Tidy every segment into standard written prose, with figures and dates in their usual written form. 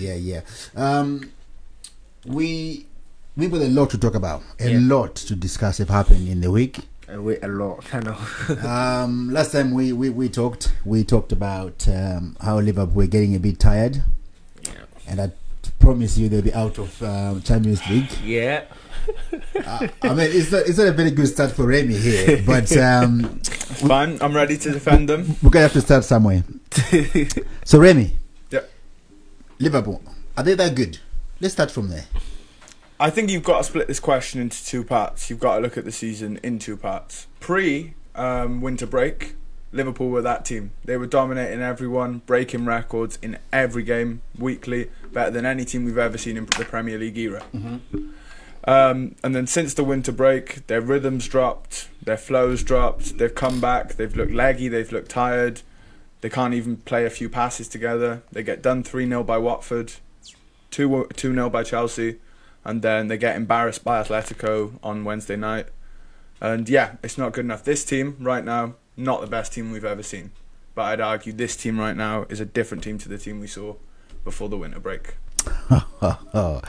Yeah. We we've got a lot to talk about, a lot to discuss have happened in the week. A lot, I know. Last time we talked about how Liverpool were getting a bit tired, and I promise you they'll be out of Champions League. Yeah. I mean, it's not a very good start for Remy here, but fine. I'm ready to defend them. We're gonna have to start somewhere. So Remy, Liverpool, are they that good? Let's start from there. I think you've got to split this question into two parts. You've got to look at the season in two parts. Winter break, Liverpool were that team. They were dominating everyone, breaking records in every game, weekly, better than any team we've ever seen in the Premier League era. And then since the winter break, their rhythms dropped, their flows dropped, they've come back, they've looked leggy, they've looked tired, they can't even play a few passes together, they get done 3-0 by Watford, 2-0 by Chelsea, and then they get embarrassed by Atletico on Wednesday night. And it's not good enough. This team right now, not the best team we've ever seen, but I'd argue this team right now is a different team to the team we saw before the winter break. I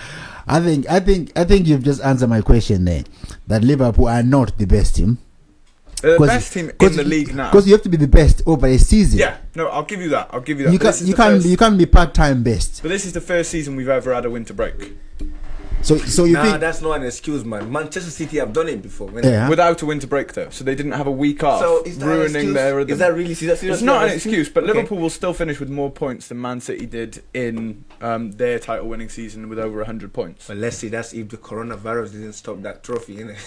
think you've just answered my question there. That Liverpool are not the best team. They're the best team in the league now. Because you have to be the best over a season. Yeah, no, I'll give you that. You can't be part-time best. But this is the first season we've ever had a winter break. So you think that's not an excuse, man. Manchester City have done it before. Without a winter break, though, so they didn't have a week off, so is that ruining their rhythm. Is that really serious? It's not an excuse, but Liverpool will still finish with more points than Man City did in their title-winning season with over 100 points. But let's see, that's if the coronavirus didn't stop that trophy, innit?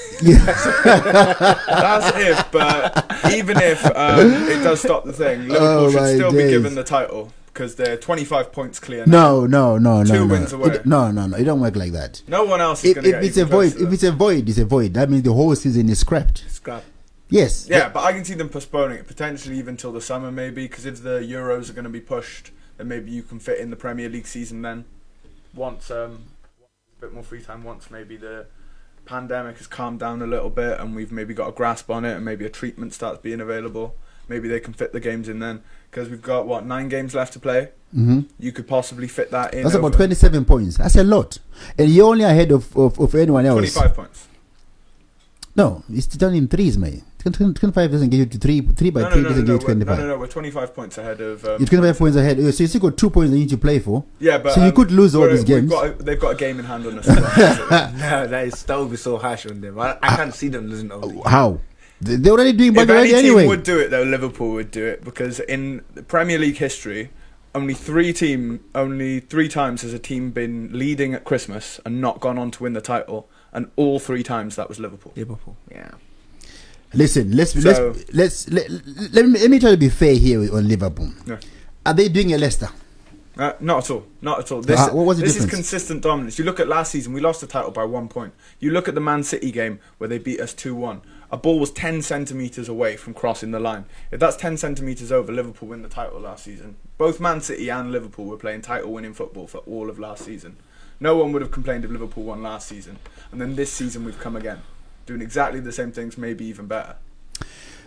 That's if, but even if it does stop the thing, Liverpool should still be given the title. Because they're 25 points clear now. No. Two wins away. No. It don't work like that. No one else is going to get it's a void. If it's a void, it's a void. That means the whole season is scrapped. Yes. Yeah, but I can see them postponing it, potentially even till the summer maybe, because if the Euros are going to be pushed, then maybe you can fit in the Premier League season then. Once a bit more free time, once maybe the pandemic has calmed down a little bit and we've maybe got a grasp on it and maybe a treatment starts being available. Maybe they can fit the games in then. Because we've got, 9 games left to play? Mm-hmm. You could possibly fit that in. That's about 27 points. That's a lot. And you're only ahead of anyone else. 25 points. No, it's done in threes, mate. 25 doesn't get you to 3 by 3 doesn't get you 25. No, we're 25 points ahead of... You're 25 points ahead. So you still got 2 points that you need to play for. Yeah, but... So you could lose all these games. They've got a game in hand on us. No, that would be so harsh on them. I can't see them losing all these. How? They're already doing bad already anyway. If any team would do it, though, Liverpool would do it, because in the Premier League history, only three times has a team been leading at Christmas and not gone on to win the title, and all 3 times that was Liverpool. Yeah. Listen, let me try to be fair here on Liverpool. Yeah. Are they doing a Leicester? Not at all. What was the this difference? is consistent dominance. You look at last season, we lost the title by 1 point. You look at the Man City game where they beat us 2-1. A ball was 10 centimetres away from crossing the line. If that's 10 centimetres over, Liverpool win the title last season. Both Man City and Liverpool were playing title-winning football for all of last season. No one would have complained if Liverpool won last season. And then this season we've come again, doing exactly the same things, maybe even better.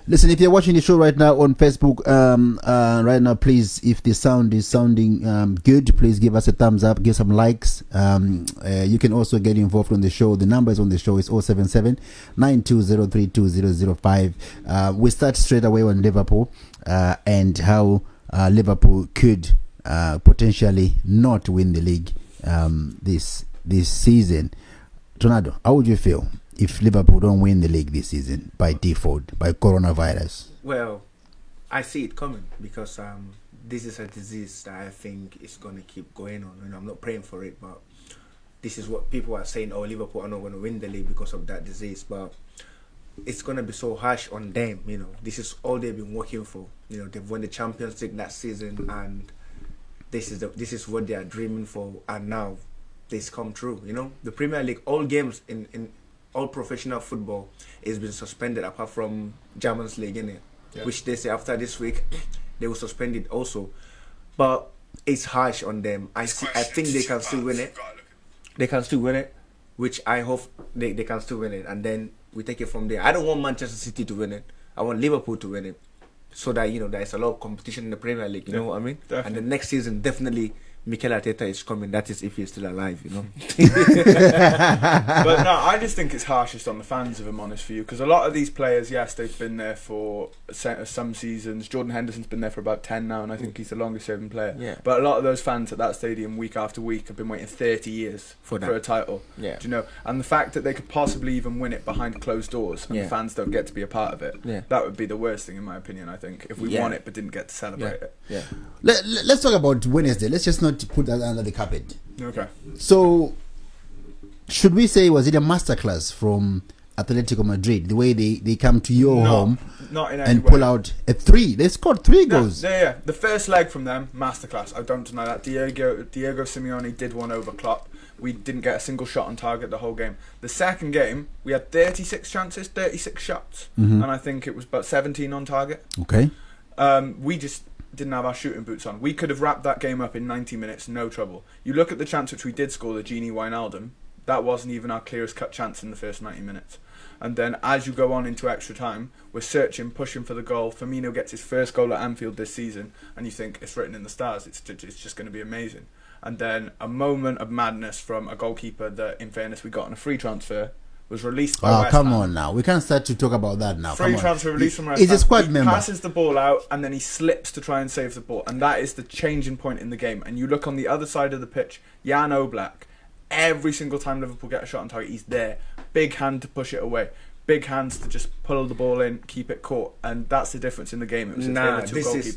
Listen, if you're watching the show right now on Facebook, right now, please, if the sound is sounding good, please give us a thumbs up, give some likes. You can also get involved on the show. The numbers on the show is 077-9203-2005. We start straight away on Liverpool and how Liverpool could potentially not win the league this season. Tornado, how would you feel if Liverpool don't win the league this season by default, by coronavirus? Well, I see it coming because this is a disease that I think is going to keep going on. I'm not praying for it, but this is what people are saying. Oh, Liverpool are not going to win the league because of that disease. But it's going to be so harsh on them. This is all they've been working for. They've won the Champions League that season, and this is what they are dreaming for. And now this come true. The Premier League, all games in all professional football has been suspended apart from Germans League, innit? Yeah. Which they say after this week they will suspend it also. But it's harsh on them. I think they can still win it. They can still win it, which I hope they can still win it, and then we take it from there. I don't want Manchester City to win it. I want Liverpool to win it, so that there's a lot of competition in the Premier League. You know what I mean? Definitely. And the next season definitely Mikel Arteta is coming. That is if he's still alive, you know. But no, I just think it's harshest on the fans, if I'm honest for you, because a lot of these players, yes, they've been there for some seasons. Jordan Henderson's been there for about 10 now, and I think he's the longest serving player. Yeah. But a lot of those fans at that stadium week after week have been waiting 30 years for a title. Yeah. Do you know? And the fact that they could possibly even win it behind closed doors and the fans don't get to be a part of it, that would be the worst thing in my opinion, I think, if we won it but didn't get to celebrate it. Yeah. Let's talk about Wednesday. Let's just not put that under the carpet. Okay. So, should we say, was it a masterclass from Atletico Madrid, the way they come to your home not in any and way. pull out a 3? They scored 3 goals. Yeah. The first leg from them, masterclass. I don't deny that. Diego Simeone did one over Klopp. We didn't get a single shot on target the whole game. The second game, we had 36 chances, 36 shots, and I think it was about 17 on target. Okay. We just didn't have our shooting boots on. We could have wrapped that game up in 90 minutes, no trouble. You look at the chance which we did score, the Gini Wijnaldum, that wasn't even our clearest cut chance in the first 90 minutes. And then as you go on into extra time, we're searching, pushing for the goal. Firmino gets his first goal at Anfield this season, and you think it's written in the stars. It's just going to be amazing. And then a moment of madness from a goalkeeper that, in fairness, we got on a free transfer, was released by West come Ham. on now. We can't start to talk about that now. Free transfer release from West He's a Ham. squad He member. passes the ball out and then he slips to try and save the ball. And that is the changing point in the game. And you look on the other side of the pitch, Jan Oblak, every single time Liverpool get a shot on target, he's there. Big hand to push it away. Big hands to just pull the ball in, keep it caught. And that's the difference in the game. It was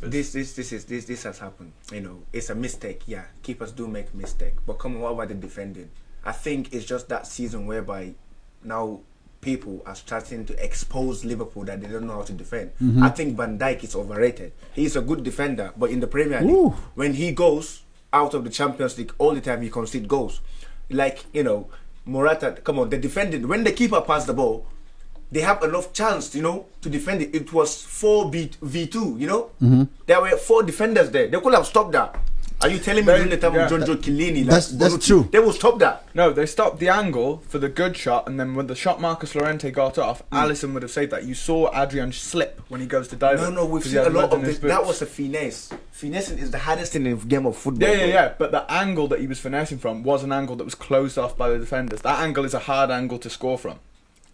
this has happened. You know, it's a mistake. Yeah, keepers do make mistake. But come on, what about the defending? I think it's just that season whereby now people are starting to expose Liverpool that they don't know how to defend. I think Van Dijk is overrated. He's a good defender, but in the Premier League, when he goes out of the Champions League all the time, he concedes goals. Like, you know, Morata, come on, the defending, when the keeper passed the ball, they have enough chance, you know, to defend it. It was 4v2, you know? There were 4 defenders there. They could have stopped that. Are you telling me during the time of John Joe Chiellini? That's true. They will stop that. No, they stopped the angle for the good shot, and then when the shot Marcus Llorente got off, Alisson would have saved that. You saw Adrian slip when he goes to dive. No, we've seen a lot of this. That was a finesse. Finessing is the hardest thing in the game of football. Yeah. But the angle that he was finessing from was an angle that was closed off by the defenders. That angle is a hard angle to score from.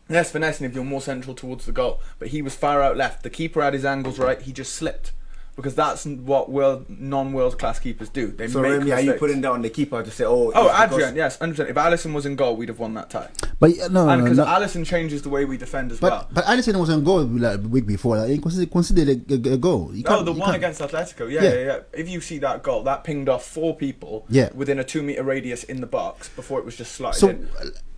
Yes, finessing if you're more central towards the goal, but he was far out left. The keeper had his angles right. He just slipped. Because that's what non-world class keepers do. They so make Remy, mistakes. are you putting down the keeper to say, Adrian, yes, 100%. If Alisson was in goal, we'd have won that tie. But because Alisson changes the way we defend as well. But Alisson was on goal like the week before. He considered a goal. The one against Atletico. Yeah. If you see that goal, that pinged off 4 people within a 2-meter radius in the box before it was just slotted in.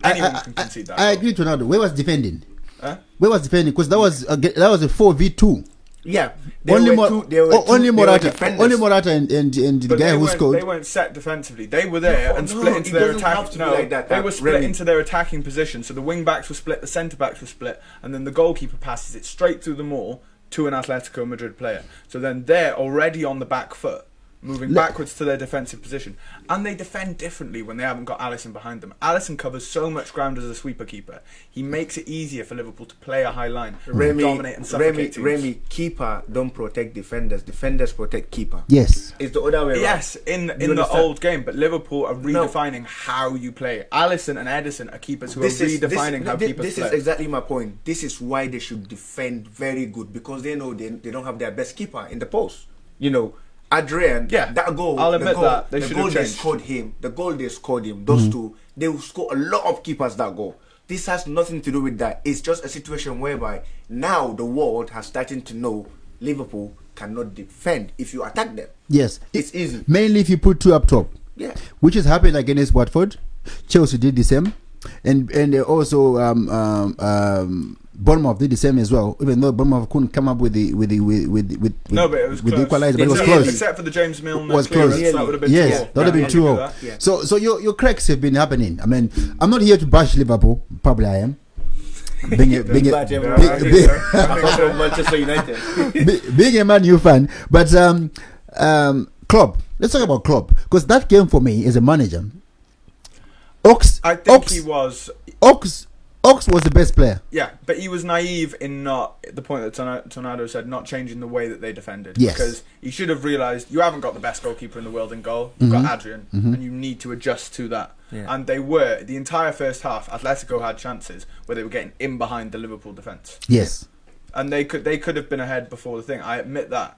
Anyone can concede that. I agree to Ronaldo. Where was defending? Where was defending? Because that was a 4v2. Yeah, only Morata and the guy who scored. They weren't set defensively. They were there and split into their attack. They were split into their attacking position. So the wing backs were split, the centre backs were split, and then the goalkeeper passes it straight through them all to an Atletico Madrid player. So then they're already on the back foot, moving backwards to their defensive position, and they defend differently when they haven't got Alisson behind them. Alisson covers so much ground as a sweeper keeper. He makes it easier for Liverpool to play a high line, dominate and suffocate teams. Remy, keeper don't protect defenders. Defenders protect keeper. Yes, it's the other way around. Yes, in the old game, but Liverpool are redefining how you play. Alisson and Ederson are keepers who are redefining how keepers play. This is exactly my point. This is why they should defend very good, because they know they don't have their best keeper in the post. You know, Adrian, that goal, I'll admit that. The goal they scored him, those two, they will score a lot of keepers that goal. This has nothing to do with that. It's just a situation whereby now the world has started to know Liverpool cannot defend if you attack them. Yes. It's easy. Mainly if you put 2 up top. Yeah. Which has happened against Watford. Chelsea did the same. And also Bournemouth did the same as well, even though Bournemouth couldn't come up with the but it was close. equalizer, but it was close. Except for the James Milner was close. That would have been that would have been 2-0. So your cracks have been happening. I mean, I'm not here to bash Liverpool. Probably I am. Being a Manchester United, being a Man U fan, but Klopp. Let's talk about Klopp, because that game for me as a manager, I think he was. Ox Ox was the best player. Yeah, but he was naive in not the point that Tornado said, not changing the way that they defended. Yes. Because he should have realised you haven't got the best goalkeeper in the world in goal. You've got Adrian, and you need to adjust to that. Yeah. And they were, the entire first half, Atletico had chances where they were getting in behind the Liverpool defence. Yes. And they could have been ahead before the thing. I admit that.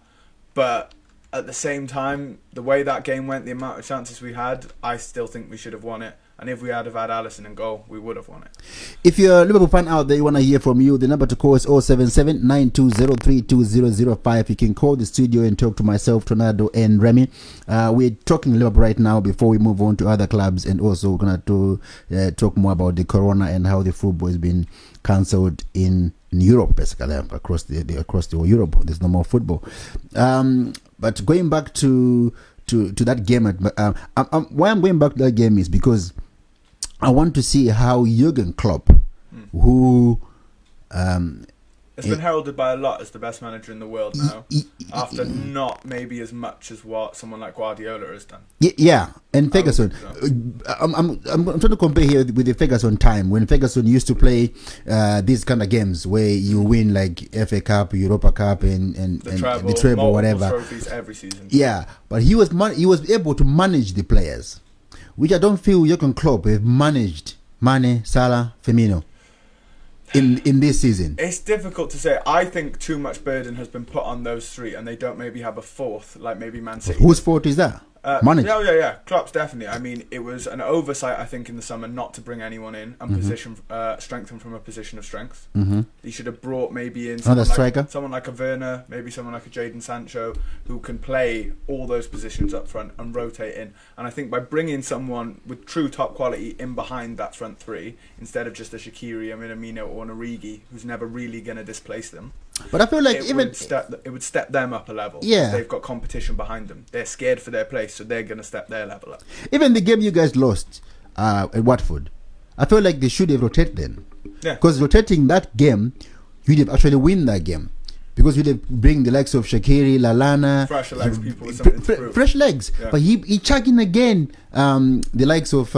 But at the same time, the way that game went, the amount of chances we had, I still think we should have won it. And if we had have had Alisson in goal, we would have won it. If you're a Liverpool fan out there, you want to hear from you, the number to call is 077-9203-2005. You can call the studio and talk to myself, Tornado, and Remy. We're talking Liverpool right now before we move on to other clubs, and also we're going to talk more about the corona and how the football has been cancelled in Europe, basically, across the whole Europe. There's no more football. But going back to that game, why I'm going back to that game is because I want to see how Jurgen Klopp, who it's been heralded by a lot as the best manager in the world now, after not maybe as much as what someone like Guardiola has done. Yeah, and Ferguson. I'm trying to compare here with the Ferguson time when Ferguson used to play these kind of games where you win like FA Cup, Europa Cup, and the treble, whatever. Trophies every season. Yeah, but he was able to manage the players, which I don't feel Jurgen Klopp have managed Mane, Salah, Firmino in this season. It's difficult to say. I think too much burden has been put on those three, and they don't maybe have a fourth like maybe Man City. Whose fault is that? Manage. Yeah. Klopp's definitely. I mean, it was an oversight, I think, in the summer not to bring anyone in and strengthen from a position of strength. He should have brought maybe in someone like a Werner, maybe someone like a Jadon Sancho, who can play all those positions up front and rotate in. And I think by bringing someone with true top quality in behind that front three, instead of just a Shaqiri, a Minamino, or an Origi, who's never really going to displace them. But I feel like it would step them up a level. Yeah, they've got competition behind them. They're scared for their place, so they're going to step their level up. Even the game you guys lost at Watford, I feel like they should have rotated then. Yeah, because rotating that game, you'd have actually win that game. Because you'd have bring the likes of Shaqiri, Lallana, fresh legs, people with something to prove. Fresh legs. Yeah. But he chucking again the likes of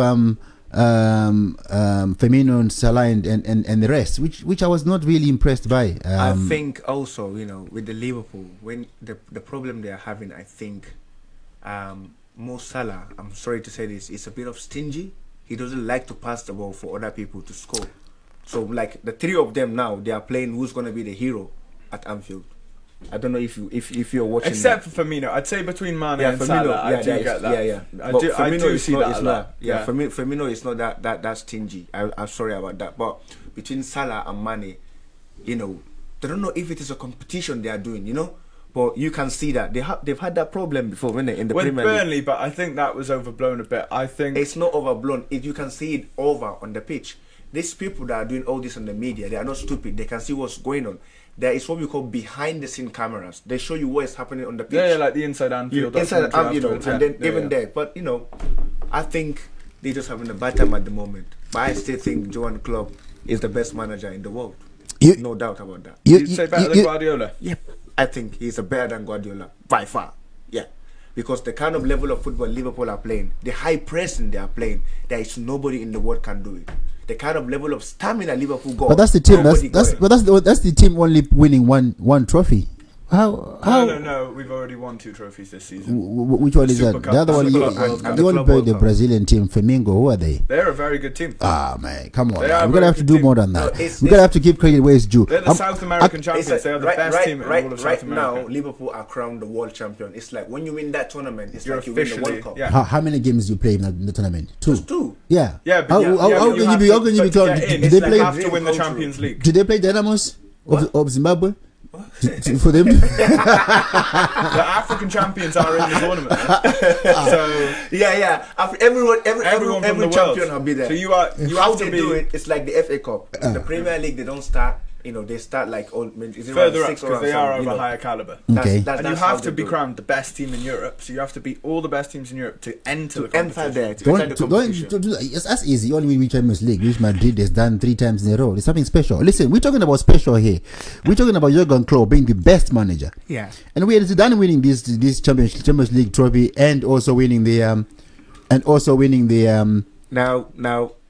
Firmino and Salah and the rest, which I was not really impressed by. I think also, with the Liverpool, when the problem they are having, I think Mo Salah, I'm sorry to say this, is a bit of stingy. He doesn't like to pass the ball for other people to score. So like the three of them now, they are playing who's going to be the hero at Anfield. I don't know if you're watching. Except for Firmino, I'd say between Mane and Salah, I do get that. I do see that a lot. Firmino is not that stingy. I'm sorry about that. But between Salah and Mane, they don't know if it is a competition they are doing. But you can see that they've had that problem before when they in the Premier League. Burnley, but I think that was overblown a bit. I think it's not overblown. You can see it over on the pitch. These people that are doing all this on the media, they are not stupid. They can see what's going on. There is what we call behind-the-scene cameras. They show you what is happening on the pitch. Yeah, like the inside Anfield. And then even there. But, I think they're just having a bad time at the moment. But I still think Jurgen Klopp is the best manager in the world. No doubt about that. You'd say better than Guardiola? Yep. I think he's better than Guardiola, by far. Yeah. Because the kind of level of football Liverpool are playing, the high pressing they are playing, there is nobody in the world can do it. The kind of level of stamina Liverpool got. But that's the team. That's the team only winning one trophy. No, we've already won 2 trophies this season. Which one is that? The other one, the one played the Brazilian team, Flamengo. Who are they? They're a very good team. Man, come on. We're gonna have to do more than that. We're gonna have to give credit where it's due. They're the South American champions. They are the best team in all of South America. Right now, Liverpool are crowned the world champion. It's like when you win that tournament, it's like you win the World Cup. Yeah. How many games do you play in the tournament? 2. Just 2. Yeah. Yeah. How can you be crowned? Do they play? Have to win the Champions League. Do they play Dynamos of Zimbabwe? For them, the African champions are in the tournament. So every champion will be there. So you have to do it. It's like the FA Cup. The Premier League, they don't start. They start like further up because they are of a higher caliber. Okay. And you have to be crowned the best team in Europe. So you have to beat all the best teams in Europe to enter the competition. That's easy. You only win Champions League, which Madrid has done 3 times in a row. It's something special. Listen, we're talking about special here. We're talking about Jurgen Klopp being the best manager. Yeah. And we are done winning this Champions League trophy and also winning the Now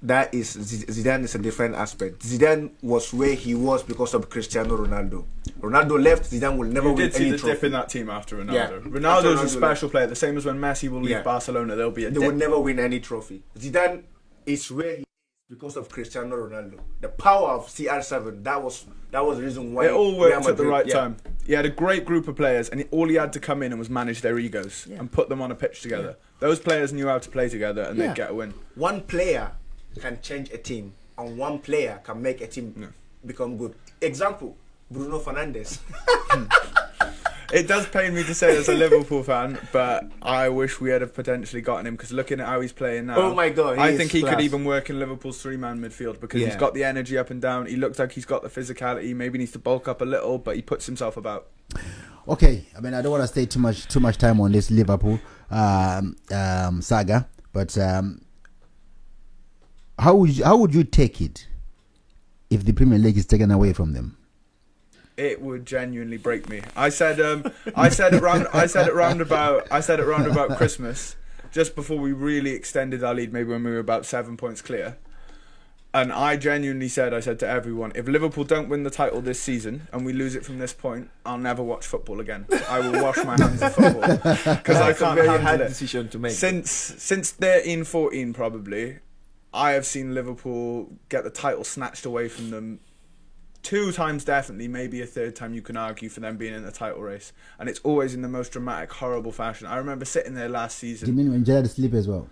that is Zidane is a different aspect. Zidane was where he was because of Cristiano Ronaldo. Ronaldo left, Zidane will never You win did see any the trophy. dip in that team after Ronaldo. Yeah. Ronaldo's After a Ronaldo special player, the same as when Messi will leave Yeah. Barcelona. There'll be a They dip. will never win any trophy. Zidane is where he is because of Cristiano Ronaldo. The power of CR7, that was the reason why It all Real worked at the Madrid- right yeah. time. He had a great group of players, and all he had to come in and was manage their egos Yeah. and put them on a pitch together. Those players knew how to play together, and Yeah. they'd get a win. One player can change a team, and one player can make a team become good. Example, Bruno Fernandes. It does pain me to say as a Liverpool fan, but I wish we had have potentially gotten him, because looking at how he's playing now, Oh my God, I he think is he class. could even work in Liverpool's three-man midfield, because he's Yeah. got the energy up and down. He looks like he's got the physicality. Maybe needs to bulk up a little, but he puts himself about. Okay, I mean, I don't want to stay too much time on this Liverpool saga, but how would you take it if the Premier League is taken away from them? It would genuinely break me. I said it round about Christmas, just before we really extended our lead, maybe when we were about 7 points clear. And I genuinely said to everyone, if Liverpool don't win the title this season and we lose it from this point, I'll never watch football again. I will wash my hands of football, because I That's a can't very handle hard it. decision to make. Since 13-14 probably, I have seen Liverpool get the title snatched away from them 2 times definitely, maybe a third time you can argue for them being in the title race, and it's always in the most dramatic, horrible fashion. I remember sitting there last Do you season. mean when Gerrard sleep as well?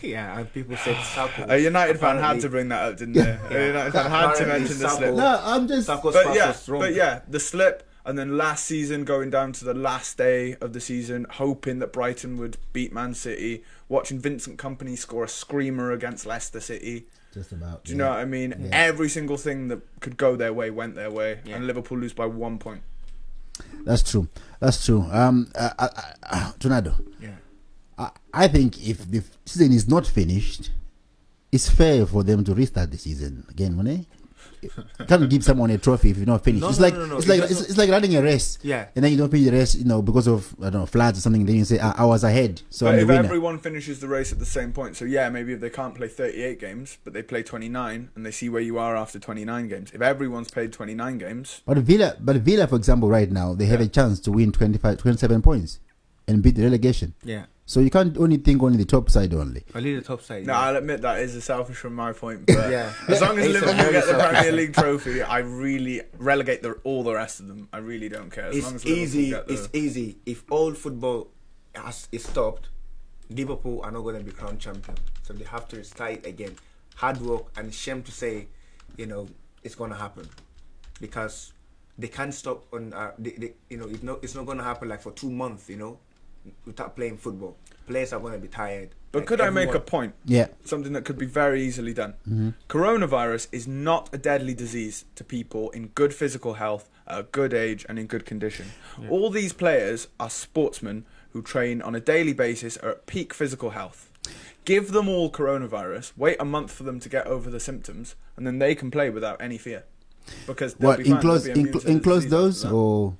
Yeah, and people said Sako. A United fan had Apparently- to bring that up, didn't they? A United fan had to Apparently mention the Sako- slip. No, I'm just. Sako's But pass yeah, was wrong. but yeah, the slip, and then last season going down to the last day of the season, hoping that Brighton would beat Man City, watching Vincent Kompany score a screamer against Leicester City. Just about. Do you know what I mean? Yeah. Every single thing that could go their way went their way, Yeah. and Liverpool lose by 1 point. That's true. Tornado. Yeah. I think if the season is not finished, it's fair for them to restart the season again, Monet. You can't give someone a trophy if you're not finished. No, it's no, like no, no. it's like It doesn't- it's like running a race. Yeah. And then you don't finish the race, because of floods or something. Then you say, I was ahead, so But I'm the if winner. everyone finishes the race at the same point, so yeah, maybe if they can't play 38 games, but they play 29, and they see where you are after 29 games. If everyone's played 29 games, But Villa, for example, right now they have a chance to win 27 points and beat the relegation. Yeah. So you can't only think only the top side only. Only the top side. no, yeah. I'll admit that is a selfish from my point. But Yeah. as long as It's a Liverpool very get the selfish- Premier League trophy, I really relegate all the rest of them. I really don't care. As long It's as Liverpool easy. get the- It's easy. If all football is stopped, Liverpool are not going to be crowned champion. So they have to start it again. Hard work, and shame to say, it's going to happen because they can't stop on. It's not going to happen like for 2 months. Without playing football, players are going to be tired. But Like could I make a everyone- point? Yeah. Something that could be very easily done. Coronavirus is not a deadly disease to people in good physical health, at a good age, and in good condition. All these players are sportsmen who train on a daily basis, are at peak physical health. Give them all coronavirus, wait a month for them to get over the symptoms, and then they can play without any fear. Because they'll What be fine, they'll be immune to the enclose disease those after that. or?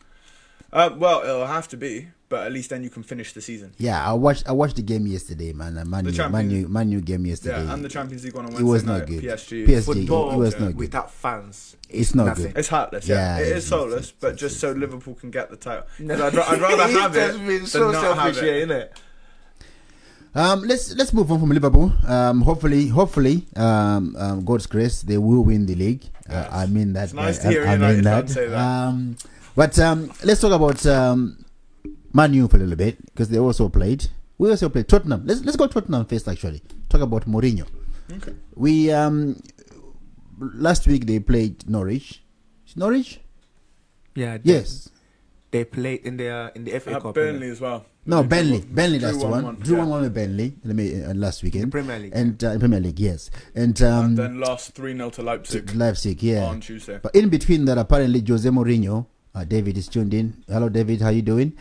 Well, it'll have to be, but at least then you can finish the season. Yeah, I watched the game yesterday, man. Man U game yesterday. Yeah, and the Champions League one on It Wednesday was not night, good. PSG. PSG, it was not good. without fans. It's not nothing. good. It's heartless, Yeah, yeah. It it's- is soulless, but it's- just so Liverpool can get the title. 'Cause I'd rather have it It's been than so not have selfish it. here, innit? Let's move on from Liverpool. Hopefully, God's grace, they will win the league. Yes. I mean that. It's nice to I hear a mean United that. fan say that. But let's talk about Man U for a little bit because they also played. We also played Tottenham. Let's go Tottenham first. Actually, talk about Mourinho. Okay. We last week they played Norwich. Norwich? Yeah. Yes. They played in the FA Cup. Burnley as well. No, They Burnley. drew Burnley, that's the one. 1-1, Drew yeah. 1-1 with Burnley last in the weekend. Premier League. And in Premier League, yes. And And then lost 3-0 to Leipzig Leipzig, yeah. on Tuesday. But in between that, apparently Jose Mourinho, David is tuned in. Hello, David, how you doing?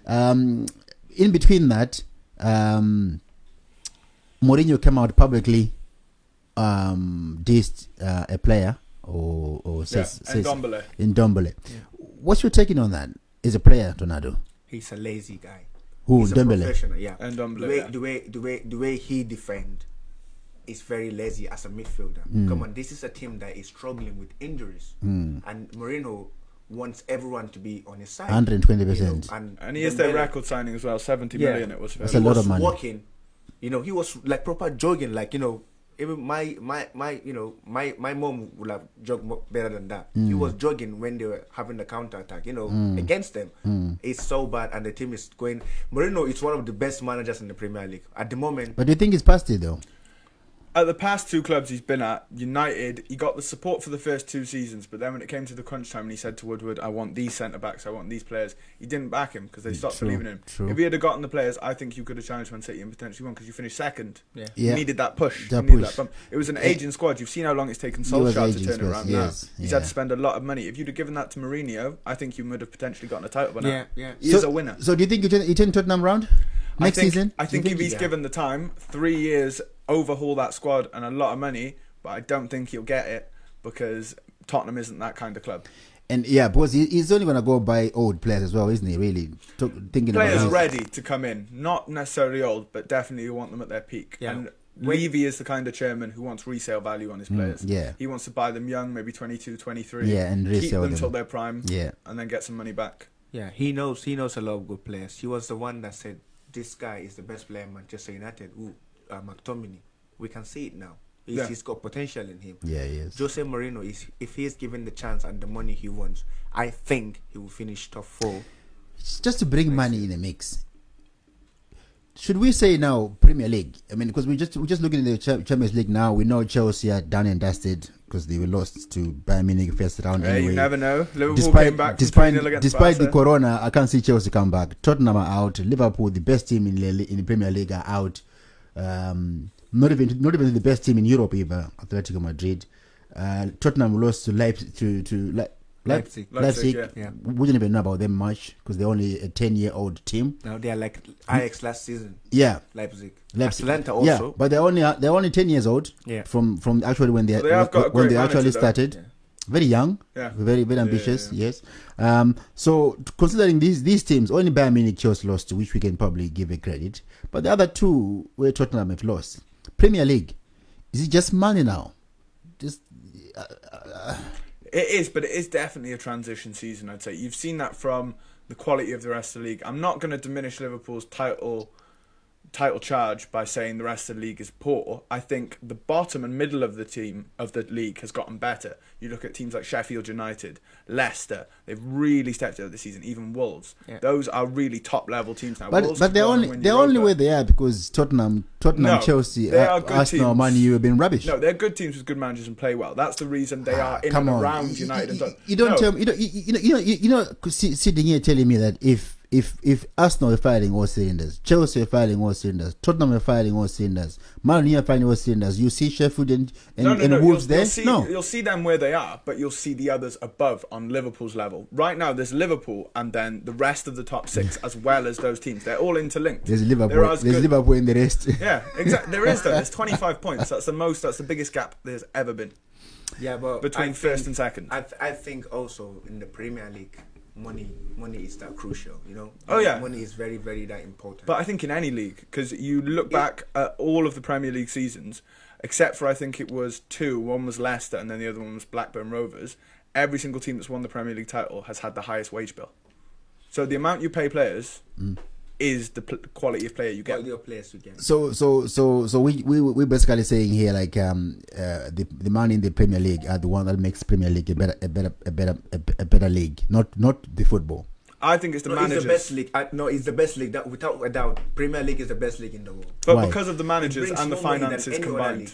In between that, Mourinho came out publicly, dissed a player or says Ndombele. in Ndombele. Yeah. What's your taking on that? Is a player, Tornado? He's a lazy guy. Who He's a Ndombele? professional. Yeah. Ndombele, yeah. The way he defend, is very lazy as a midfielder. Come on, this is a team that is struggling with injuries, and Mourinho wants everyone to be on his side. 120%. And he is their record signing as well, 70 million it was. That's a lot of money. Walking, he was like proper jogging, like even my mom would have jogged better than that. He was jogging when they were having the counter attack, against them. It's so bad, and the team is going. Mourinho is one of the best managers in the Premier League at the moment. But do you think it's past it though? At the past 2 clubs he's been at, United, he got the support for the first 2 seasons, but then when it came to the crunch time and he said to Woodward, I want these centre-backs, I want these players, he didn't back him because they stopped believing in him. True. If he had gotten the players, I think you could have challenged Man City and potentially won because you finished second. Yeah. You needed that push. That You needed push. that bump. It was an aging squad. You've seen how long it's taken He was Solskjaer to aging turn it squad, around yes, now. He's yeah. had to spend a lot of money. If you'd have given that to Mourinho, I think you would have potentially gotten a title by now. Yeah. He is a winner. So do you think you turn Tottenham round next season? I think if he's given the time, 3 years, overhaul that squad and a lot of money, but I don't think he'll get it because Tottenham isn't that kind of club. And because he's only going to go buy old players as well, isn't he? Really thinking Players about ready to come in, not necessarily old, but definitely you want them at their peak. Yeah. And Levy is the kind of chairman who wants resale value on his players. yeah. He wants to buy them young, maybe 22, 23. Yeah, and keep resell them them. till their prime. Yeah. And then get some money back. Yeah, he knows a lot of good players. He was the one that said this guy is the best player in Manchester United. McTominay. We can see it now. He's got potential in him. Yeah, he is. Jose Mourinho if he is given the chance and the money he wants, I think he will finish top 4. It's just to bring money in the mix. Should we say now Premier League? I mean, because we're just looking at the Champions League now. We know Chelsea are done and dusted because they were lost to Bayern Munich first round. Hey, anyway. you never know. Liverpool came back despite against the Barca. corona, I can't see Chelsea come back. Tottenham are out. Liverpool, the best team in the Premier League, are out. Not even the best team in Europe either. Atletico Madrid. Tottenham lost to Leipzig. Yeah. We didn't even know about them much because they're only a 10-year-old team. Now they are like Ajax last season. Yeah, Leipzig. Leipzig. Atlanta also. Yeah, but they're only 10 years old. Yeah. From actually when they So they have got a when great they manager, actually though. started. Yeah. Very young. Yeah. Very ambitious. Yeah. Yes. So considering these teams, only Bayern Munich Chelsea lost to, which we can probably give a credit. But the other 2 where Tottenham have lost. Premier League, is it just money now? Just. It is, but it is definitely a transition season, I'd say. You've seen that from the quality of the rest of the league. I'm not going to diminish Liverpool's title charge by saying the rest of the league is poor. I think the bottom and middle of the league has gotten better. You look at teams like Sheffield United, Leicester, they've really stepped up this season, even Wolves. Yeah. Those are really top level teams now. But Wolves they're could go on only and win they're Europa. only where they are because Tottenham, No, Chelsea, they are good Arsenal, teams. Man U have been rubbish. No, they're good teams with good managers and play well. That's the reason they are in Come and on. around United. and Tottenham. You don't No. tell me. You know, sitting here telling me that if Arsenal are firing all cylinders, Chelsea are firing all cylinders, Tottenham are firing all cylinders, Man U are firing all cylinders, you see Sheffield and Wolves there? You'll see them where they are, but you'll see the others above on Liverpool's level. Right now, there's Liverpool and then the rest of the top 6 as well as those teams. They're all interlinked. There's Liverpool. They're as There's good- Liverpool in the rest. Yeah, exactly. There is though. There's 25 points. That's the biggest gap there's ever been Yeah, but between first and second. I think also in the Premier League, money is that crucial. Oh, yeah. Money is very, very that important. But I think in any league, because you look back at all of the Premier League seasons, except for I think it was 2. One was Leicester and then the other one was Blackburn Rovers. Every single team that's won the Premier League title has had the highest wage bill. So the amount you pay players is the quality of player you get. Quality of players you get. So we basically saying here like the money in the Premier League are the one that makes Premier League a better league, not the football. I think it's the managers. It's the best league. It's the best league. That without a doubt, Premier League is the best league in the world. But Why? because of the managers brings and the more money than finances any other combined. league.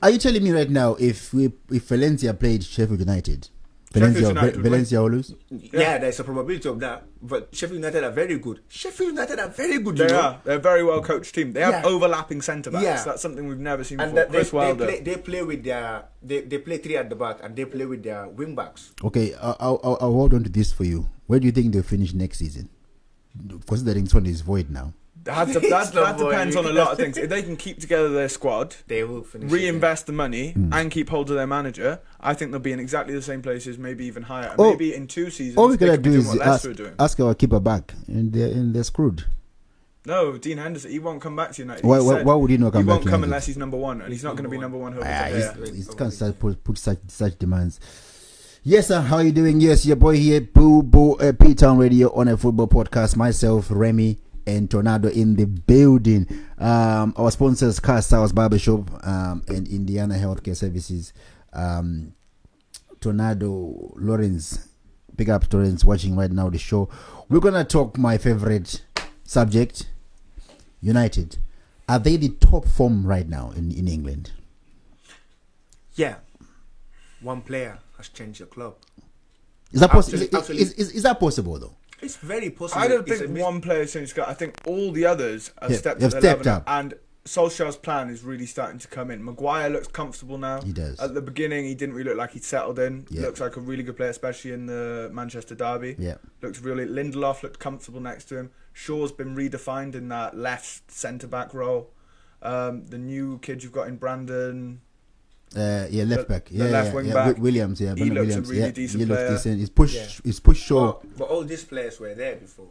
Are you telling me right now if Valencia played Sheffield United, Valencia will lose? Yeah, there's a probability of that. But Sheffield United are very good. They are. They're a very well coached team. They have Yeah. overlapping centre backs. Yeah. That's something we've never seen And before. that Chris Wilder. they play with they play 3 at the back and they play with their wing backs. Okay, I'll hold on to this for you. Where do you think they'll finish next season? Considering this one is void now. That It's not depends void. on a lot of things. If they can keep together their squad, They will finish. reinvest the money, and keep hold of their manager, I think they'll be in exactly the same places, maybe even higher. And Oh, maybe in 2 seasons, All we they gotta could be do doing is what Leicester are doing. ask our keeper back, and they're screwed. No, Dean Henderson. He won't come back to United. Why would he not come he back? won't to come United? unless he's number one, and he's not going to be number one. He can't start put such demands. Yes, sir. How are you doing? Yes, your boy here, P-Town Radio on a football podcast. Myself, Remy, and Tornado in the building. Our sponsors, Car Stars Barbershop and Indiana Healthcare Services. Tornado, Lawrence, big up Lawrence watching right now the show. We're gonna talk my favorite subject, United. Are they the top form right now in England? Yeah. One player has changed the club. Is that possible? Actually, Is that possible though? it's very possible. I don't think one player changed the club. I think all the others have stepped up. And Solskjaer's plan is really starting to come in. Maguire looks comfortable now. He does. At the beginning, he didn't really look like he'd settled in. Yeah. Looks like a really good player, especially in the Manchester derby. Yeah. Looks really. Lindelof looked comfortable next to him. Shaw's been redefined in that left centre back role. The new kid you've got in Brandon. Left back. The left wing back. Williams. Yeah, He looks Williams. a really decent he looks player. decent. He's pushed Shaw. But all these players were there before.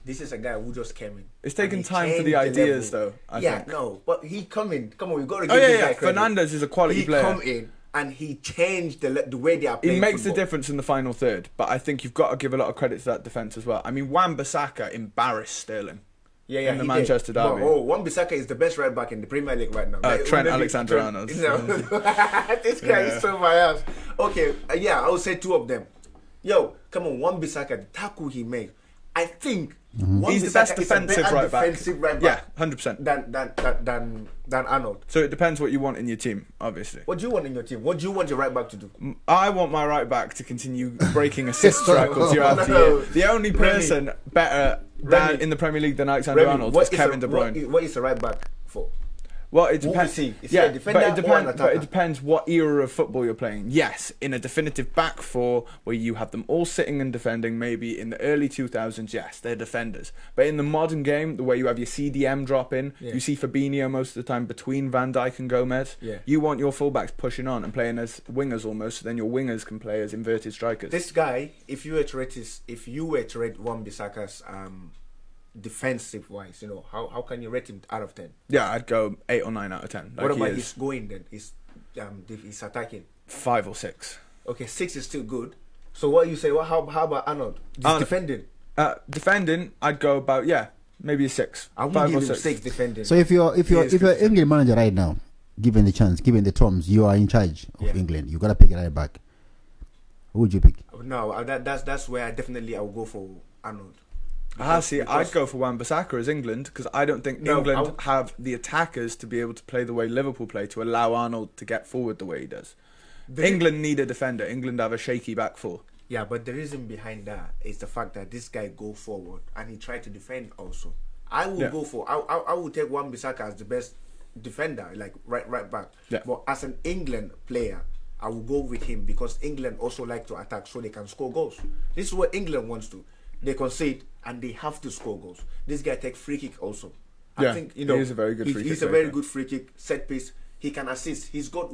This is a guy who just came in. It's taken And he time for the changed ideas, level. though. I yeah, think. no, but he come in. Come on, we got to give Oh this yeah. guy credit. Fernandes is a quality He player. come in and he changed the way they are playing. He makes football. the difference in the final third, but I think you've got to give a lot of credit to that defence as well. I mean, Wan-Bissaka embarrassed Sterling. Yeah, in the he Manchester did. derby. Wan-Bissaka is the best right back in the Premier League right now. Trent Alexander-Arnold. This guy is so my ass. Okay, I would say two of them. Yo, come on, Wan-Bissaka, the tackle he made. I think he's the best defensive right back. Yeah, 100%. Than Arnold. So it depends what you want in your team, obviously. What do you want in your team? What do you want your right back to do? I want my right back to continue breaking assist records year after year. The only person better in the Premier League than Alexander-Arnold is Kevin De Bruyne. What is the right back for? Well, it depends. But it depends what era of football you're playing. Yes, in a definitive back four where you have them all sitting and defending, maybe in the early 2000s, yes, they're defenders. But in the modern game, the way you have your CDM drop in, you see Fabinho most of the time between Van Dijk and Gomez. Yeah. You want your fullbacks pushing on and playing as wingers almost, so then your wingers can play as inverted strikers. This guy, if you were to rate Wan-Bissaka's defensive wise, how can you rate him out of 10? Yeah, I'd go 8 or 9 out of 10. What about his going then? His attacking? 5 or 6. Okay, 6 is still good. So what you say? How about Arnold? Defending. Defending, I'd go about maybe a 6. I would 5 give or him 6. 6 defending. So if you're England manager right now, given the chance, given the terms, you are in charge of England. You gotta pick it right back. Who would you pick? No, that's where I will go for Arnold. I'd go for Wan-Bissaka as England because I don't think England have the attackers to be able to play the way Liverpool play to allow Arnold to get forward the way he does. England need a defender. England have a shaky back four. Yeah, but the reason behind that is the fact that this guy go forward and he tried to defend also. I will go for I will take Wan-Bissaka as the best defender, like right back. Yeah. But as an England player, I will go with him because England also like to attack so they can score goals. This is what England wants to. They concede and they have to score goals. This guy take free kick also. I think he is a very good free kick. He's a very good free kick, set piece. He can assist. He's got.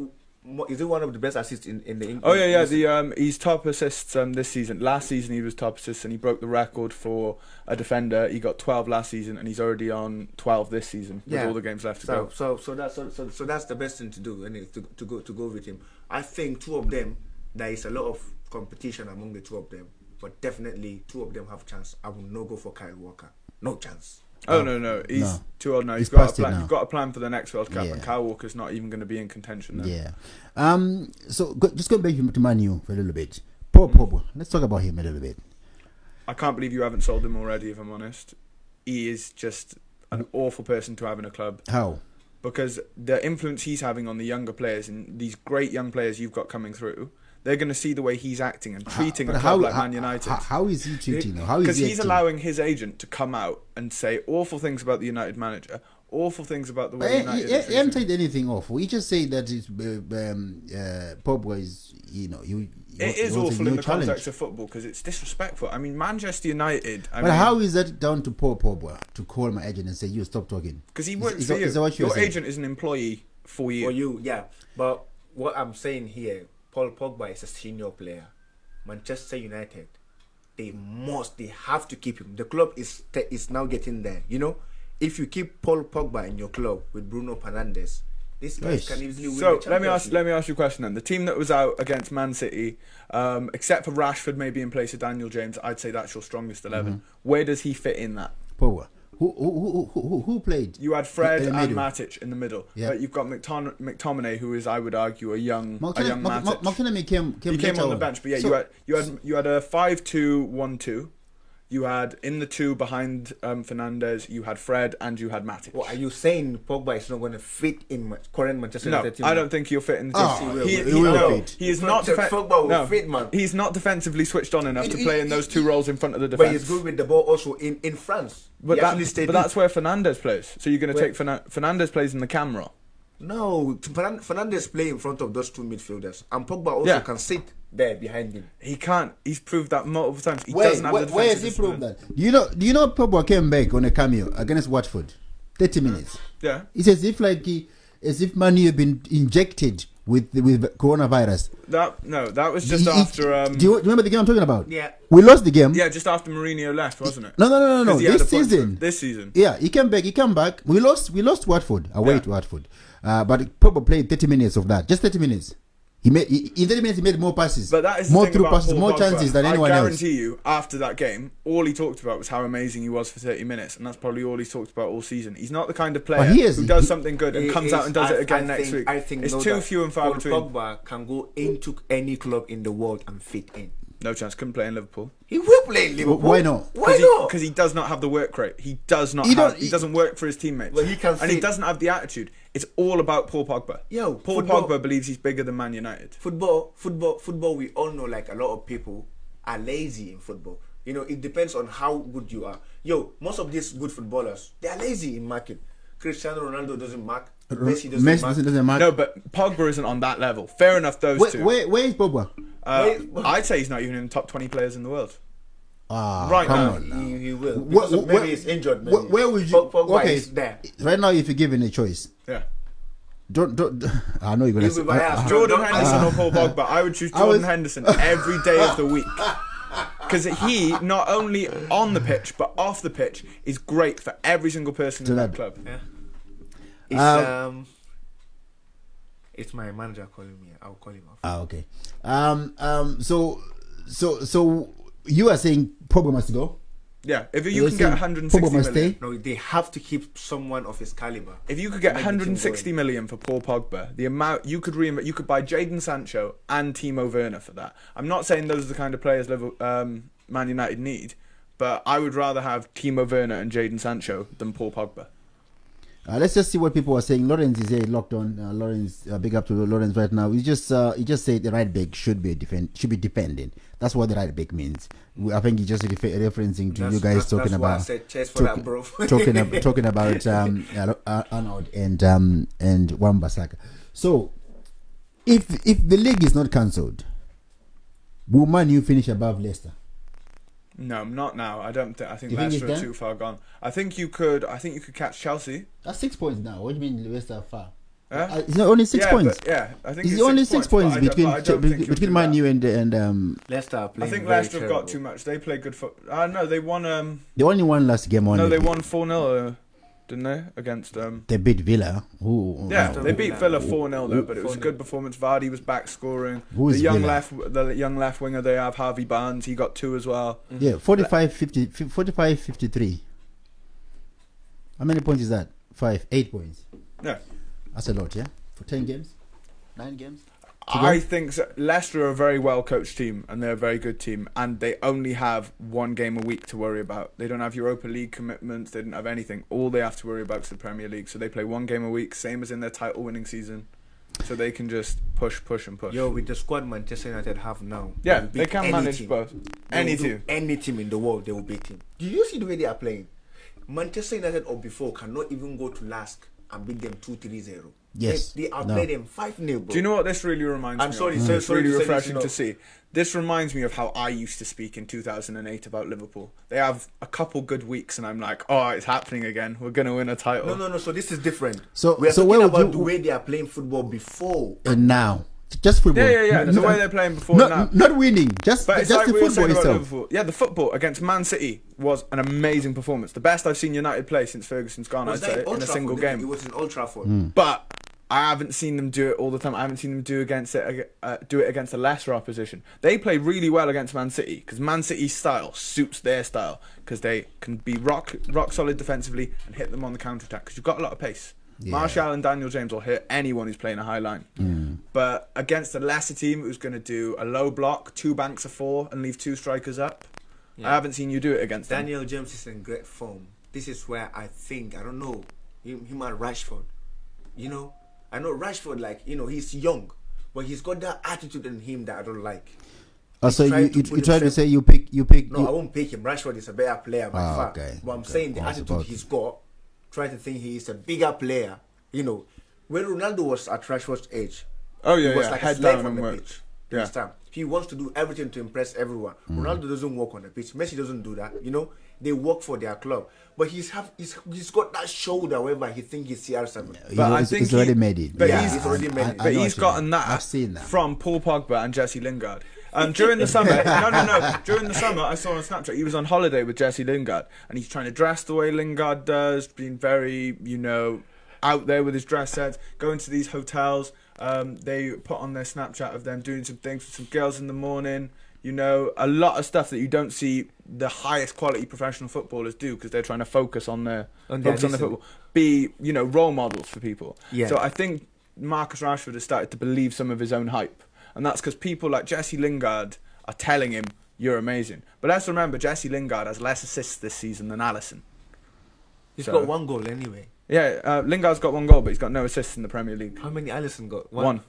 Is he one of the best assists in the England? Oh yeah. He's top assists this season. Last season he was top assists and he broke the record for a defender. He got 12 last season and he's already on 12 this season with all the games left to go. So that's the best thing to do, and to go with him. I think two of them. There is a lot of competition among the two of them. But definitely, two of them have chance. I will not go for Kyle Walker. No chance. Oh no, he's too old now. You've got a plan for the next World Cup, and Kyle Walker's not even going to be in contention now. Yeah. Just going back to Man U for a little bit. Pogba. Let's talk about him a little bit. I can't believe you haven't sold him already. If I'm honest, he is just an awful person to have in a club. How? Because the influence he's having on the younger players and these great young players you've got coming through. They're going to see the way he's acting and treating a club like Man United. How is he treating them? Because he's allowing his agent to come out and say awful things about the United manager, awful things about the way United is. He hasn't said anything awful. He just said that Pogba is, it is awful in the context of football because it's disrespectful. I mean, Manchester United. How is that down to Pogba to call my agent and say, you stop talking? Because he works for you. Your agent is an employee for you. For you, yeah. But what I'm saying here, Paul Pogba is a senior player. Manchester United, they have to keep him. The club is now getting there. if you keep Paul Pogba in your club with Bruno Fernandes, this guy Yes. can easily win So the let me championship. ask you a question then. The team that was out against Man City, except for Rashford maybe in place of Daniel James, I'd say that's your strongest 11. Where does he fit in that? Pogba. Who played? You had Fred In the and middle. Matic in the middle. Yeah. But you've got McTominay, who is, I would argue, a young Matic. McTominay came He came later on the bench, but yeah, So- you had a 5-2-1-2. You had in the two behind Fernandes, you had Fred and you had Matic. What are you saying? Pogba is not going to fit in current Manchester No, United team? I don't think he'll fit in the team. Oh, he he, will no, fit. he is not Pogba will fit, man. He's not defensively switched on enough to play in those two roles in front of the But defense. he's good with the ball also in France. But, He actually stayed but that's where Fernandes plays. So you're going to Where- take Fernandes plays in the camera. No, Fernandes play in front of those two midfielders, and Pogba also Yeah. can sit there behind him. He can't. He's proved that multiple times. He Where, doesn't have where, the where has defensive he proved discipline. that? Do you know Pogba came back on a cameo against Watford, 30 minutes. Yeah. It's as if Man U had been injected with coronavirus. That was just He- after. do you remember the game I'm talking about? Yeah. We lost the game. Yeah, just after Mourinho left, wasn't it? No. 'Cause he had This a point season. for- This season. Yeah, he came back. We lost Watford away Yeah. to Watford. But Pogba played 30 minutes of that. Just 30 minutes. In 30 minutes he made more passes. But that is the more thing through about passes, Paul more Pogba. chances than anyone I else. guarantee you, after that game, all he talked about was how amazing he was for 30 minutes, and that's probably all he's talked about all season. He's not the kind of player he is. who does He- something good and He comes is- out and does it again I next think- week. I think It's no too doubt few and far Paul between. Pogba can go into any club in the world and fit in. No chance. Couldn't play in Liverpool. He will play in Liverpool. Why not? Why not? Because he does not have the work rate. He does not. He He, don't- doesn't work for his teammates. Well, he can and he fit. doesn't have the attitude. It's all about Paul Pogba. Yo, Paul football- Pogba believes he's bigger than Man United. Football. We all know, like, a lot of people are lazy in football. You know, it depends on how good you are. Yo, most of these good footballers, they are lazy in marking. Cristiano Ronaldo doesn't mark. Messi doesn't mark. doesn't matter. No, but Pogba isn't on that level. Fair enough, those two. Where is Pogba? I'd say he's not even in the top 20 players in the world. Come now, on now. He will. Wh- Because wh- maybe he's injured. Maybe. Where would you? Pogba Okay, is there. right now, if you're given a choice, Yeah. don't. I know you're gonna You'll say. be biased. Jordan don't- Henderson or Paul Pogba. I would choose I Jordan was- Henderson every day of the week. Because he, not only on the pitch, but off the pitch, is great for every single person in that that- club. Yeah. It's my manager calling me. I'll call him off. Okay. So you are saying Pogba must go? Yeah, if you You're can get saying 160 Pogba must million. stay? No, they have to keep someone of his caliber. If you could get Make the team 160 going. million for Paul Pogba, the amount you could you could buy Jadon Sancho and Timo Werner for that. I'm not saying those are the kind of players Man United need, but I would rather have Timo Werner and Jadon Sancho than Paul Pogba. Let's just see what people are saying. Lawrence is here, locked on. Lawrence, big up to Lawrence right now. He just said the right back should be defending. That's what the right back means. I think he's just referencing to you guys talking that's why I about said chest for that, bro. talking about Arnold and Wan-Bissaka. So, if the league is not cancelled, will Man U finish above Leicester? No, not now. I don't think. I think You think Leicester it's are done? too far gone. I think you could catch Chelsea. That's 6 points now. What do you mean Leicester are far? Yeah? It's not only 6 points. But, yeah, I think It's only 6 points but I between don't think you'll between do Man that. U and Leicester are I playing. think very Leicester have terrible. got too much. They play good foot. No, they won. they only won last game. Only No, they won 4-0, didn't they? Against. They beat Villa. Yeah, Aston they beat Villa Villa. 4-0 though, but it was a 4-0. good performance. Vardy was back scoring. Who is the young Villa? left winger they have, Harvey Barnes, he got 2 as well. Yeah, 45-53. How many points is that? 8 points. Yeah. That's a lot, yeah? For 10 games? 9 games? I think so. Leicester are a very well coached team and they're a very good team, and they only have one game a week to worry about. They don't have Europa League commitments, they don't have anything. All they have to worry about is the Premier League, so they play one game a week, same as in their title winning season. So they can just push. Yo, with the squad Manchester United have now, Yeah, will they beat can any manage team. both. They Any will do team. any team in the world, they will beat him. Do you see the way they are playing? Manchester United or before cannot even go to Lask and beat them 2-3-0. Yes. They outplayed them 5-0, bro. Do you know what this really reminds I'm me sorry, of? so- It's sorry really to say this, refreshing you know. to see. This reminds me of how I used to speak in 2008 about Liverpool. They have a couple good weeks and I'm like, oh, it's happening again. We're going to win a title. No. So this is different. So- we are so talking where would about you- the way they are playing football before. And now. just football. Yeah. The way they're playing before now. Not winning, just But it's just like the we were football saying about itself. Liverpool. Yeah, the football against Man City was an amazing performance. The best I've seen United play since Ferguson's gone, I'd Was say, that in a Old single Trafford? game. It was in Old Trafford. But I haven't seen them do it all the time. I haven't seen them do it against a lesser opposition. They play really well against Man City because Man City's style suits their style because they can be rock solid defensively and hit them on the counter attack because you've got a lot of pace. Yeah. Martial and Daniel James will hit anyone who's playing a high line. But against a lesser team who's going to do a low block, 2 banks of 4, and leave 2 strikers up, I haven't seen you do it against them. Daniel James is in great form. This is where I don't know, him and Rashford. You know, I know Rashford, like, you know, he's young, but he's got that attitude in him that I don't like. So you put try to himself- say you pick. No, I won't pick him. Rashford is a better player by far. Okay, But I'm okay. saying the I was attitude about he's got, try to think he is a bigger player. You know, when Ronaldo was at Rashford's age, Oh yeah, he was yeah. like a Head slave down on and the work. pitch. Yeah. Understand? He wants to do everything to impress everyone. Ronaldo doesn't work on the pitch. Messi doesn't do that. You know, they work for their club. But he's got that shoulder wherever he thinks he's CR7. But I he's think already he- made it. but Yeah, he's- he's already made it. But know he's what you gotten mean. that, I've seen that. from Paul Pogba and Jesse Lingard. During the summer, no. During the summer, I saw on Snapchat he was on holiday with Jesse Lingard, and he's trying to dress the way Lingard does, being very, out there with his dress sense, going to these hotels. They put on their Snapchat of them doing some things with some girls in the morning. A lot of stuff that you don't see the highest quality professional footballers do because they're trying to focus on the football, be role models for people. Yeah. So I think Marcus Rashford has started to believe some of his own hype, and that's because people like Jesse Lingard are telling him you're amazing. But let's remember, Jesse Lingard has less assists this season than Alisson. He's So- got 1 goal anyway. Yeah, Lingard's got 1 goal, but he's got no assists in the Premier League. How many Alisson got? 1.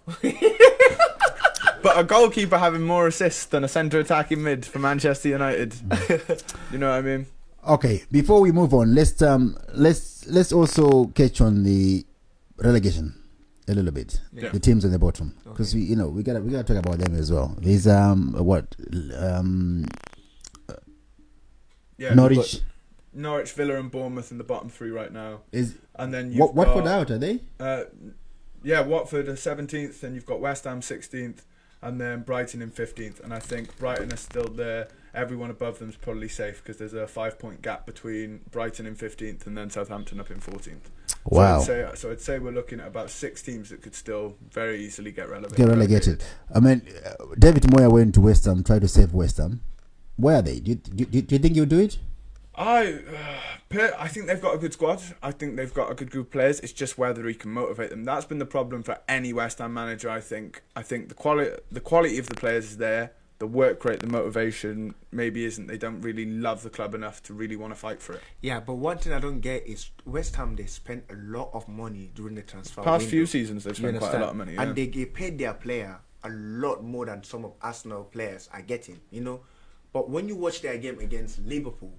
But a goalkeeper having more assists than a centre attacking mid for Manchester United. You know what I mean? Okay, before we move on, let's also catch on the relegation a little bit. Yeah. The teams on the bottom, because we gotta talk about them as well. There's Yeah, Norwich Norwich, Villa, and Bournemouth in the bottom 3 right now. And then you've what Watford got, out, are they? Watford are 17th, and you've got West Ham 16th, and then Brighton in 15th. And I think Brighton are still there. Everyone above them is probably safe because there's a 5-point gap between Brighton in 15th and then Southampton up in 14th. Wow. So I'd say we're looking at about 6 teams that could still very easily get relegated. I mean, David Moyes went to West Ham, tried to save West Ham. Where are they? Do you think you'll do it? I think they've got a good squad. I think they've got a good group of players. It's just whether he can motivate them. That's been the problem for any West Ham manager. I think the quality of the players is there. The work rate, the motivation maybe isn't. They don't really love the club enough to really want to fight for it. Yeah, but one thing I don't get is West Ham, they spent a lot of money during the transfer Past window. few seasons they've spent You quite a understand? lot of money. Yeah. And they paid their player a lot more than some of Arsenal players are getting, But when you watch their game against Liverpool,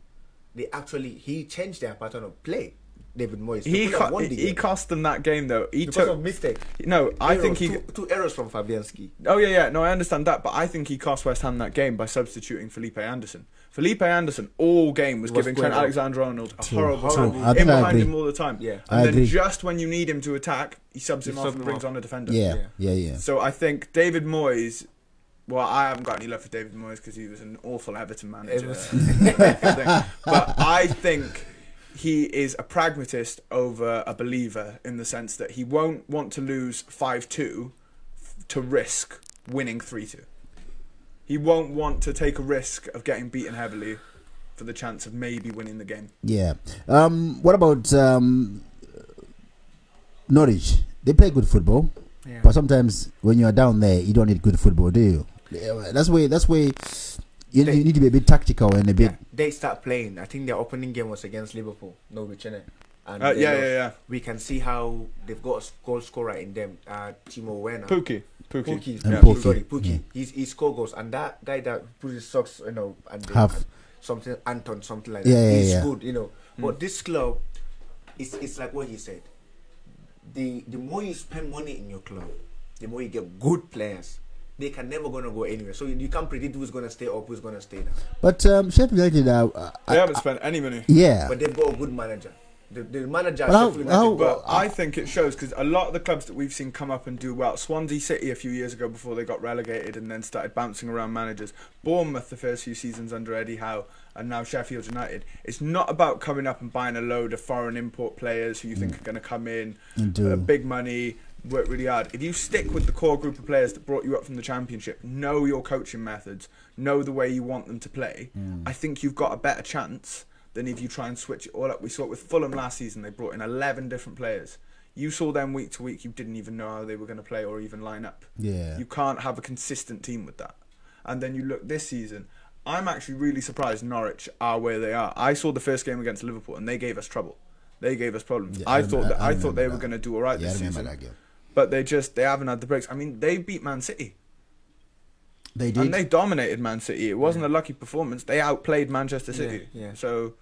he changed their pattern of play. David Moyes. He cost them that game though. Because of mistake. No, I think two errors from Fabianski. Oh yeah. No, I understand that, but I think he cost West Ham that game by substituting Felipe Anderson. Felipe Anderson all game was giving Trent Alexander-Arnold a horrible time, in behind him all the time. Yeah, and then just when you need him to attack, he subs him off and brings on a defender. Yeah. So I think David Moyes. Well, I haven't got any love for David Moyes because he was an awful Everton manager. But I think he is a pragmatist over a believer in the sense that he won't want to lose 5-2 to risk winning 3-2. He won't want to take a risk of getting beaten heavily for the chance of maybe winning the game. Yeah. What about Norwich? They play good football, but sometimes when you are down there, you don't need good football, do you? That's where you need to be a bit tactical and a bit. Yeah, they start playing. I think their opening game was against Liverpool, Norwich, innit? And yeah. We can see how they've got a goal scorer in them, Timo Werner. Pookie. Pookie. Yeah. He score goals, and that guy that put his socks, and Half. something Anton, something like Yeah, that. yeah, He's yeah. good, But this club, it's like what he said. The more you spend money in your club, the more you get good players. They can never gonna go anywhere. So you can't predict who's gonna stay up, who's gonna stay down. But Sheffield United, They haven't spent any money. yeah, But they've got a good manager. The manager But how- Sheffield United, how- but I think it shows because a lot of the clubs that we've seen come up and do well, Swansea City a few years ago before they got relegated and then started bouncing around managers, Bournemouth the first few seasons under Eddie Howe, and now Sheffield United. It's not about coming up and buying a load of foreign import players who you think are going to come in, And do- big money, work really hard. If you stick with the core group of players that brought you up from the Championship, know your coaching methods, know the way you want them to play, I think you've got a better chance than if you try and switch it all up. We saw it with Fulham last season. They brought in 11 different players. You saw them week to week. You didn't even know how they were going to play or even line up. Yeah. You can't have a consistent team with that. And then you look this season, I'm actually really surprised Norwich are where they are. I saw the first game against Liverpool and they gave us trouble. They gave us problems. Yeah, I thought remember they were that. going to do all right Yeah, I this remember season. that game. But they haven't had the breaks. I mean, they beat Man City. They did. And they dominated Man City. It wasn't a lucky performance. They outplayed Manchester City. Yeah. So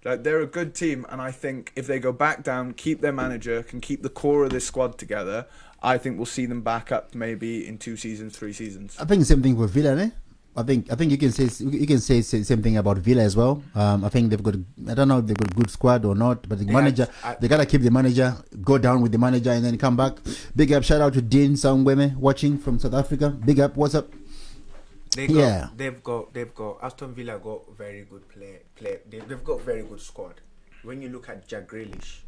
like, they're a good team, and I think if they go back down, keep their manager, can keep the core of this squad together, I think we'll see them back up maybe in 2 seasons, 3 seasons. I think the same thing for Villa, eh? I think you can say same thing about Villa as well. I think they've got, I don't know if they've got a good squad or not, but the manager, they gotta keep the manager, go down with the manager and then come back. Big up, shout out to Dean Sangweme watching from South Africa. Big up, what's up? They've got Aston Villa got very good play. They've got very good squad. When you look at Jack Grealish,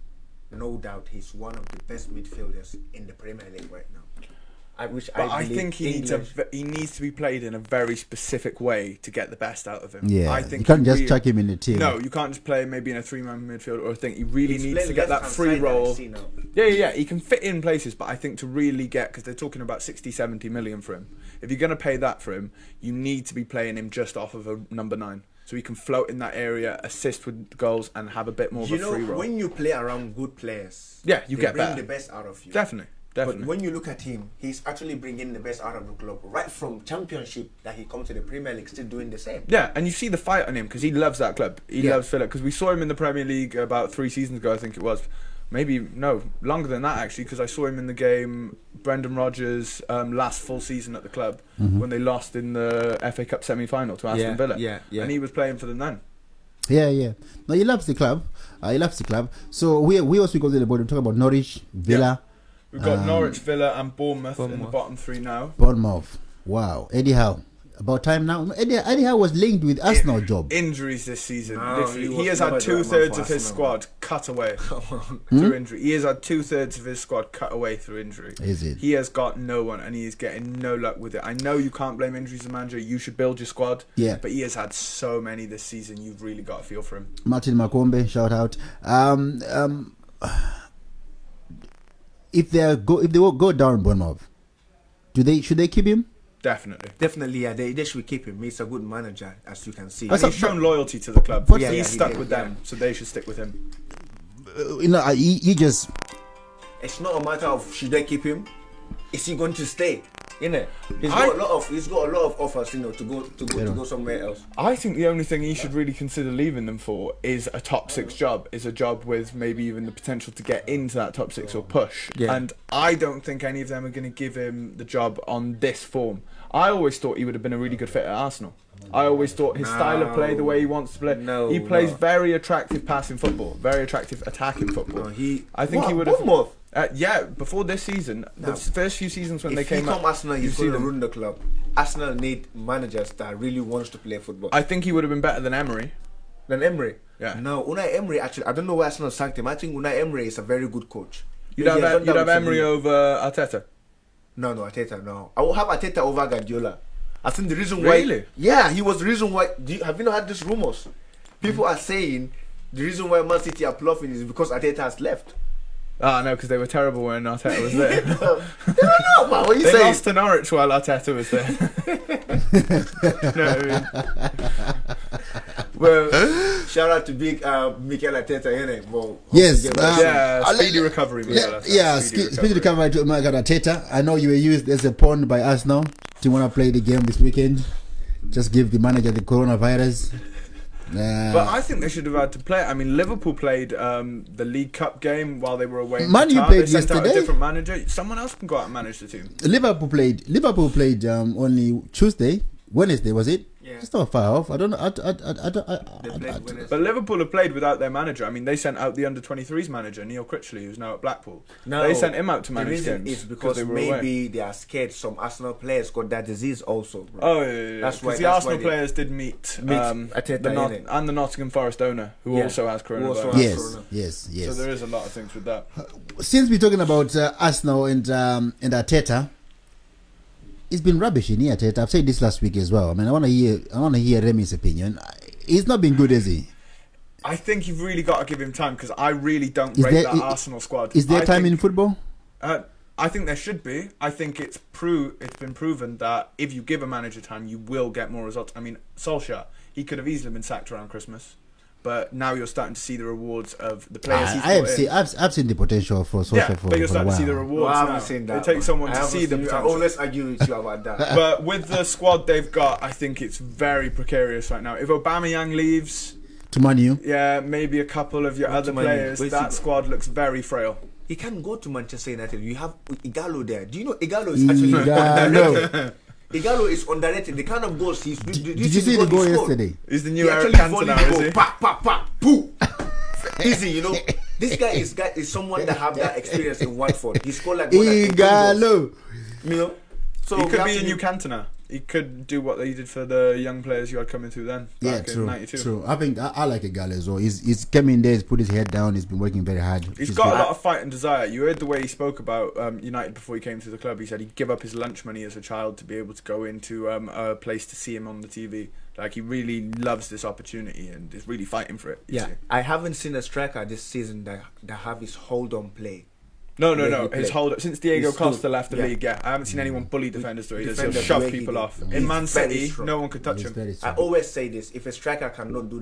no doubt he's one of the best midfielders in the Premier League right now. I think he needs to be played in a very specific way to get the best out of him. Yeah, I think you can't just chuck him in the team. No, you can't just play maybe in a 3-man midfield or a thing. He really He's needs to get that free role. Yeah. He can fit in places, but I think to really get, because they're talking about 60, 70 million for him. If you're going to pay that for him, you need to be playing him just off of a number 9. So he can float in that area, assist with goals, and have a bit more of a free role. When you play around good players, you get bring better. the best out of you. Definitely. But when you look at him, he's actually bringing the best out of the club right from Championship that he comes to the Premier League, still doing the same. Yeah, and you see the fight on him because he loves that club. He loves Villa because we saw him in the Premier League about 3 seasons ago, I think it was. Maybe, no, longer than that actually, because I saw him in the game, Brendan Rodgers' last full season at the club when they lost in the FA Cup semi-final to Aston Villa. Yeah. And he was playing for them then. Yeah. No, he loves the club. So we also go to the bottom, talk about Norwich, Villa. Yeah. We've got Norwich, Villa and Bournemouth in the bottom 3 now. Bournemouth. Wow. Eddie Howe. About time now. Eddie Howe was linked with Arsenal job. Injuries this season. No, Literally, he has had 2/3 of his squad cut away through injury. He has had 2/3 of his squad cut away through injury. Is it? He has got no one, and he is getting no luck with it. I know you can't blame injuries as a manager. You should build your squad. Yeah. But he has had so many this season. You've really got to feel for him. Martin Makombe, shout out. If they go down Bournemouth, should they keep him? Definitely. Yeah. They should keep him. He's a good manager, as you can see. And he's shown loyalty to the club. But- He's stuck did, with them, so they should stick with him. You just. It's not a matter of should they keep him. Is he going to stay? He's got a lot of offers, to go somewhere else. I think the only thing he should really consider leaving them for is a top 6 job, is a job with maybe even the potential to get into that top 6 or push. Yeah. And I don't think any of them are going to give him the job on this form. I always thought he would have been a really good fit at Arsenal. I always thought his style of play, the way he wants to play, he plays very attractive passing football, very attractive attacking football. I think he would have. Before this season, the first few seasons when they came up, Arsenal, he's going to ruin the club. Arsenal need managers that really wants to play football. I think he would have been better than Emery. Yeah. No, Unai Emery actually. I don't know why Arsenal sacked him. I think Unai Emery is a very good coach. You'd have Emery over Arteta. No, Arteta. No, I will have Arteta over Guardiola. I think the reason why. Really? Yeah, he was the reason why. Have you not had these rumors? People are saying the reason why Man City are bluffing is because Arteta has left. Ah, no, because they were terrible when Arteta was there. I don't know, man. What are you They saying? lost to Norwich while Arteta was there. No, Well, shout out to big Mikel Arteta, innit? Well, Yes. speedy recovery. Speedy recovery to Mikel Arteta. I know you were used as a pawn by Arsenal. Do you want to play the game this weekend? Just give the manager the coronavirus. But I think they should have had to play. I mean, Liverpool played the League Cup game while they were away. Man U Qatar. played They sent out yesterday. a different manager. Someone else can go out and manage the team. Liverpool played only Wednesday, was it? Yeah. It's not far off. I don't know. They played winners. But Liverpool have played without their manager. I mean, they sent out the under-23s manager, Neil Critchley, who's now at Blackpool. No, they sent him out to the manage reason games is because they were maybe away. they are scared some Arsenal players got that disease also. Bro. Oh, yeah. That's why Because the that's Arsenal why they- players did meet Arteta, innit? and the Nottingham Forest owner, who Yeah. also has Who also coronavirus. has Yes, Corona. yes, yes. So there is a lot of things with that. Since we're talking about Arsenal and Arteta, it's been rubbish in here, Arteta. I've said this last week as well. I mean, I want to hear Remy's opinion. He's not been good, is he? I think you've really got to give him time because I really don't Is rate there- that Arsenal squad. Is there I time think, in football? I think there should be. I think it's been proven that if you give a manager time, you will get more results. I mean, Solskjaer, he could have easily been sacked around Christmas, but now you're starting to see the rewards of the players he's I've seen the potential for Solskjaer Yeah, for but you're a starting to see the while. rewards I haven't now. seen that. It takes someone I to haven't see the seen- I potential. always argue with you about that. But with the squad they've got, I think it's very precarious right now. If Aubameyang leaves, To Man U. yeah, maybe a couple of your Not other too many. players, Where's that he- squad looks very frail. He can't go to Manchester United. You have Igalo there. Do you know Igalo is actually Igalo. underrated? Igalo is underrated. The kind of goals he's. Did Did you see the he goal scored? yesterday? He's the new He Eric actually volleyed Cantona, the is goal. he? Pa pa pa. Poo. Easy, you know. This guy is someone that have that experience in Watford. He scored like more than 18 goals, Igalo. you know. So He we could have be a to new Cantona. He could do what they did for the young players you had coming through then. Yeah, Back in true. 92. True. I think I like Igalo as well. He's come in there. He's put his head down. He's been working very hard. He's He's got good. a lot of fight and desire. You heard the way he spoke about United before he came to the club. He said he'd give up his lunch money as a child to be able to go into a place to see him on the TV. Like, he really loves this opportunity and is really fighting for it. you Yeah, see. I haven't seen a striker this season that have his hold on play. No. way he His played. hold since Diego He's Costa still- left the yeah. league. Yeah, I haven't seen anyone bully defenders though. He'll Defenders shove the way he people did. off. He's In Man very City, strong. no one could touch He's him. very I strong. always say this: if a striker cannot do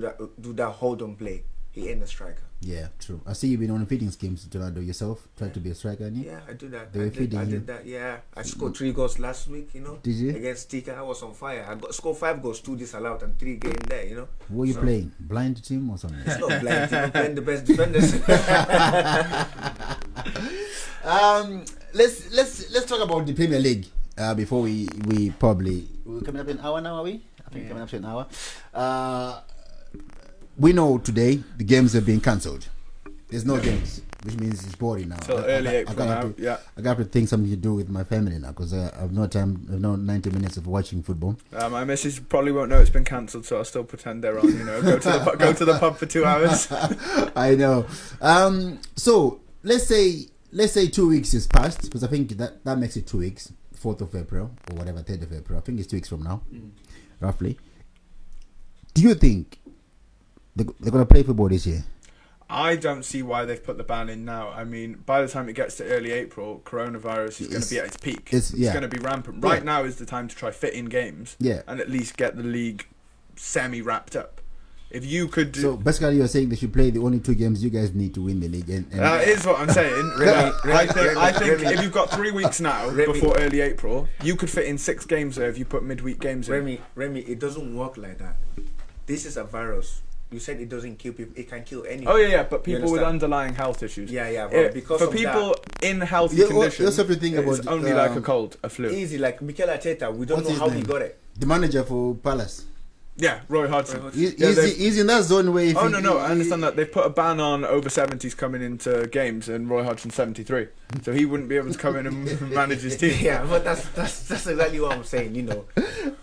that hold on play, he ain't a striker. Yeah, true. I see you've been on feeding schemes to do yourself. Try to be a striker, and Yeah, I do that. They were feeding I you. did that. Yeah, I scored 3 goals last week. You know, Did you? against Tika? I was on fire. I scored 5 goals, 2 disallowed, and 3 getting there. You know, What are you playing? Blind team or something? it's not blind. I'm playing the best defenders. Let's talk about the Premier League before we're coming up in an hour now, are we? I think coming up to an hour. We know today the games have been cancelled. There's no games, which means it's boring now. Till early April now. Yeah. I got to think something to do with my family now because I've no time. I've no 90 minutes of watching football. My missus probably won't know it's been cancelled, so I'll still pretend they're on. You know, go to the pub for 2 hours. I know. So let's say 2 weeks is passed because I think that makes it 2 weeks. 4th of April or whatever, 3rd of April. I think it's 2 weeks from now, roughly. Do you think they're going to play football this year? I don't see why they've put the ban in now. I mean, by the time it gets to early April, coronavirus is going to be at its peak. It's going to be rampant. Right now is the time to try fit in games and at least get the league semi-wrapped up. If you could do... So basically you're saying they should play the only 2 games you guys need to win the league. And That is what I'm saying. I think if you've got 3 weeks now before early April, you could fit in 6 games there if you put midweek games in. Remy, it doesn't work like that. This is a virus. You said it doesn't kill people. It can kill anyone. Oh yeah, but people with understand? underlying health issues. Yeah, but because for of people in healthy You conditions, also have to think it's about, only like a cold, a flu. easy, like Mikel Arteta, we don't What's know his how he name? got it. the manager for Palace. Yeah, Roy Hodgson. He's in that zone where... Oh no, I understand that they've put a ban on over 70s coming into games, and Roy Hodgson's 73, so he wouldn't be able to come in and manage his team. Yeah, but that's exactly what I'm saying. You know,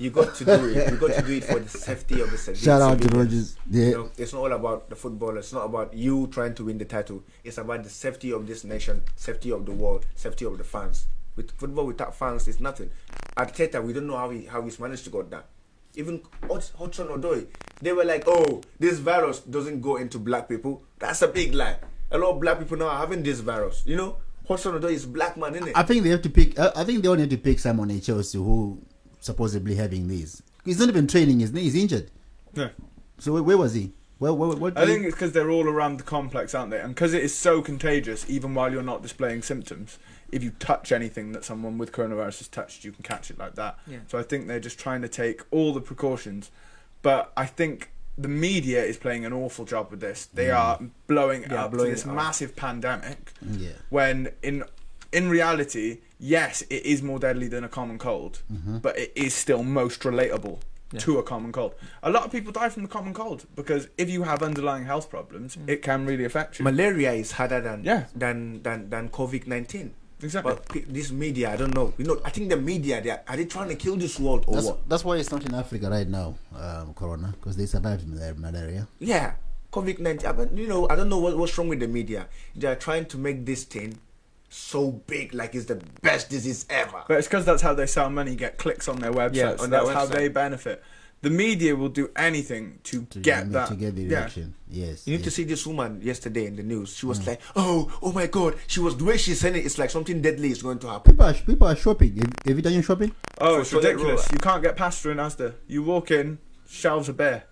you got to do it. You got to do it for the safety of the civilians. Shout out to Rogers. Yeah. You know, it's not all about the football. It's not about you trying to win the title. It's about the safety of this nation, safety of the world, safety of the fans. With football without fans, it's nothing. Arteta, we don't know how he's managed to get that. Even Hudson Odoi, they were like, "Oh, this virus doesn't go into black people." That's a big lie. A lot of black people now are having this virus. You know, Hudson Odoi is black man, isn't it? I think they have to pick. I think they only have to pick someone in Chelsea who supposedly having this. He's not even training. He's injured. Yeah. So where was he? What I think it's because they're all around the complex, aren't they? And because it is so contagious, even while you're not displaying symptoms, if you touch anything that someone with coronavirus has touched, you can catch it like that. Yeah. So I think they're just trying to take all the precautions. But I think the media is playing an awful job with this. They are blowing up blowing this it up. massive pandemic. Yeah. When in reality, yes, it is more deadly than a common cold, but it is still most relatable. to a common cold. A lot of people die from the common cold because if you have underlying health problems, it can really affect you. Malaria is harder than Yeah. than COVID-19. Exactly. But this media, I don't know. I think the media, are they trying to kill this world or what? That's why it's not in Africa right now, Corona, because they survived malaria. Yeah, COVID-19. I don't know what's wrong with the media. They are trying to make this thing so big, like it's the best disease ever. But it's because that's how they sell money, get clicks on their websites. Yeah, on their that's how website. they benefit. The media will do anything to get that. To get the reaction. Yes. You need to see this woman yesterday in the news. She was like, oh my God. She was, the way she said it, it's like something deadly is going to happen. People are shopping. Have you done your shopping? Oh, it's So they ridiculous. roll. You can't get past her in Asda. You walk in, shelves are bare.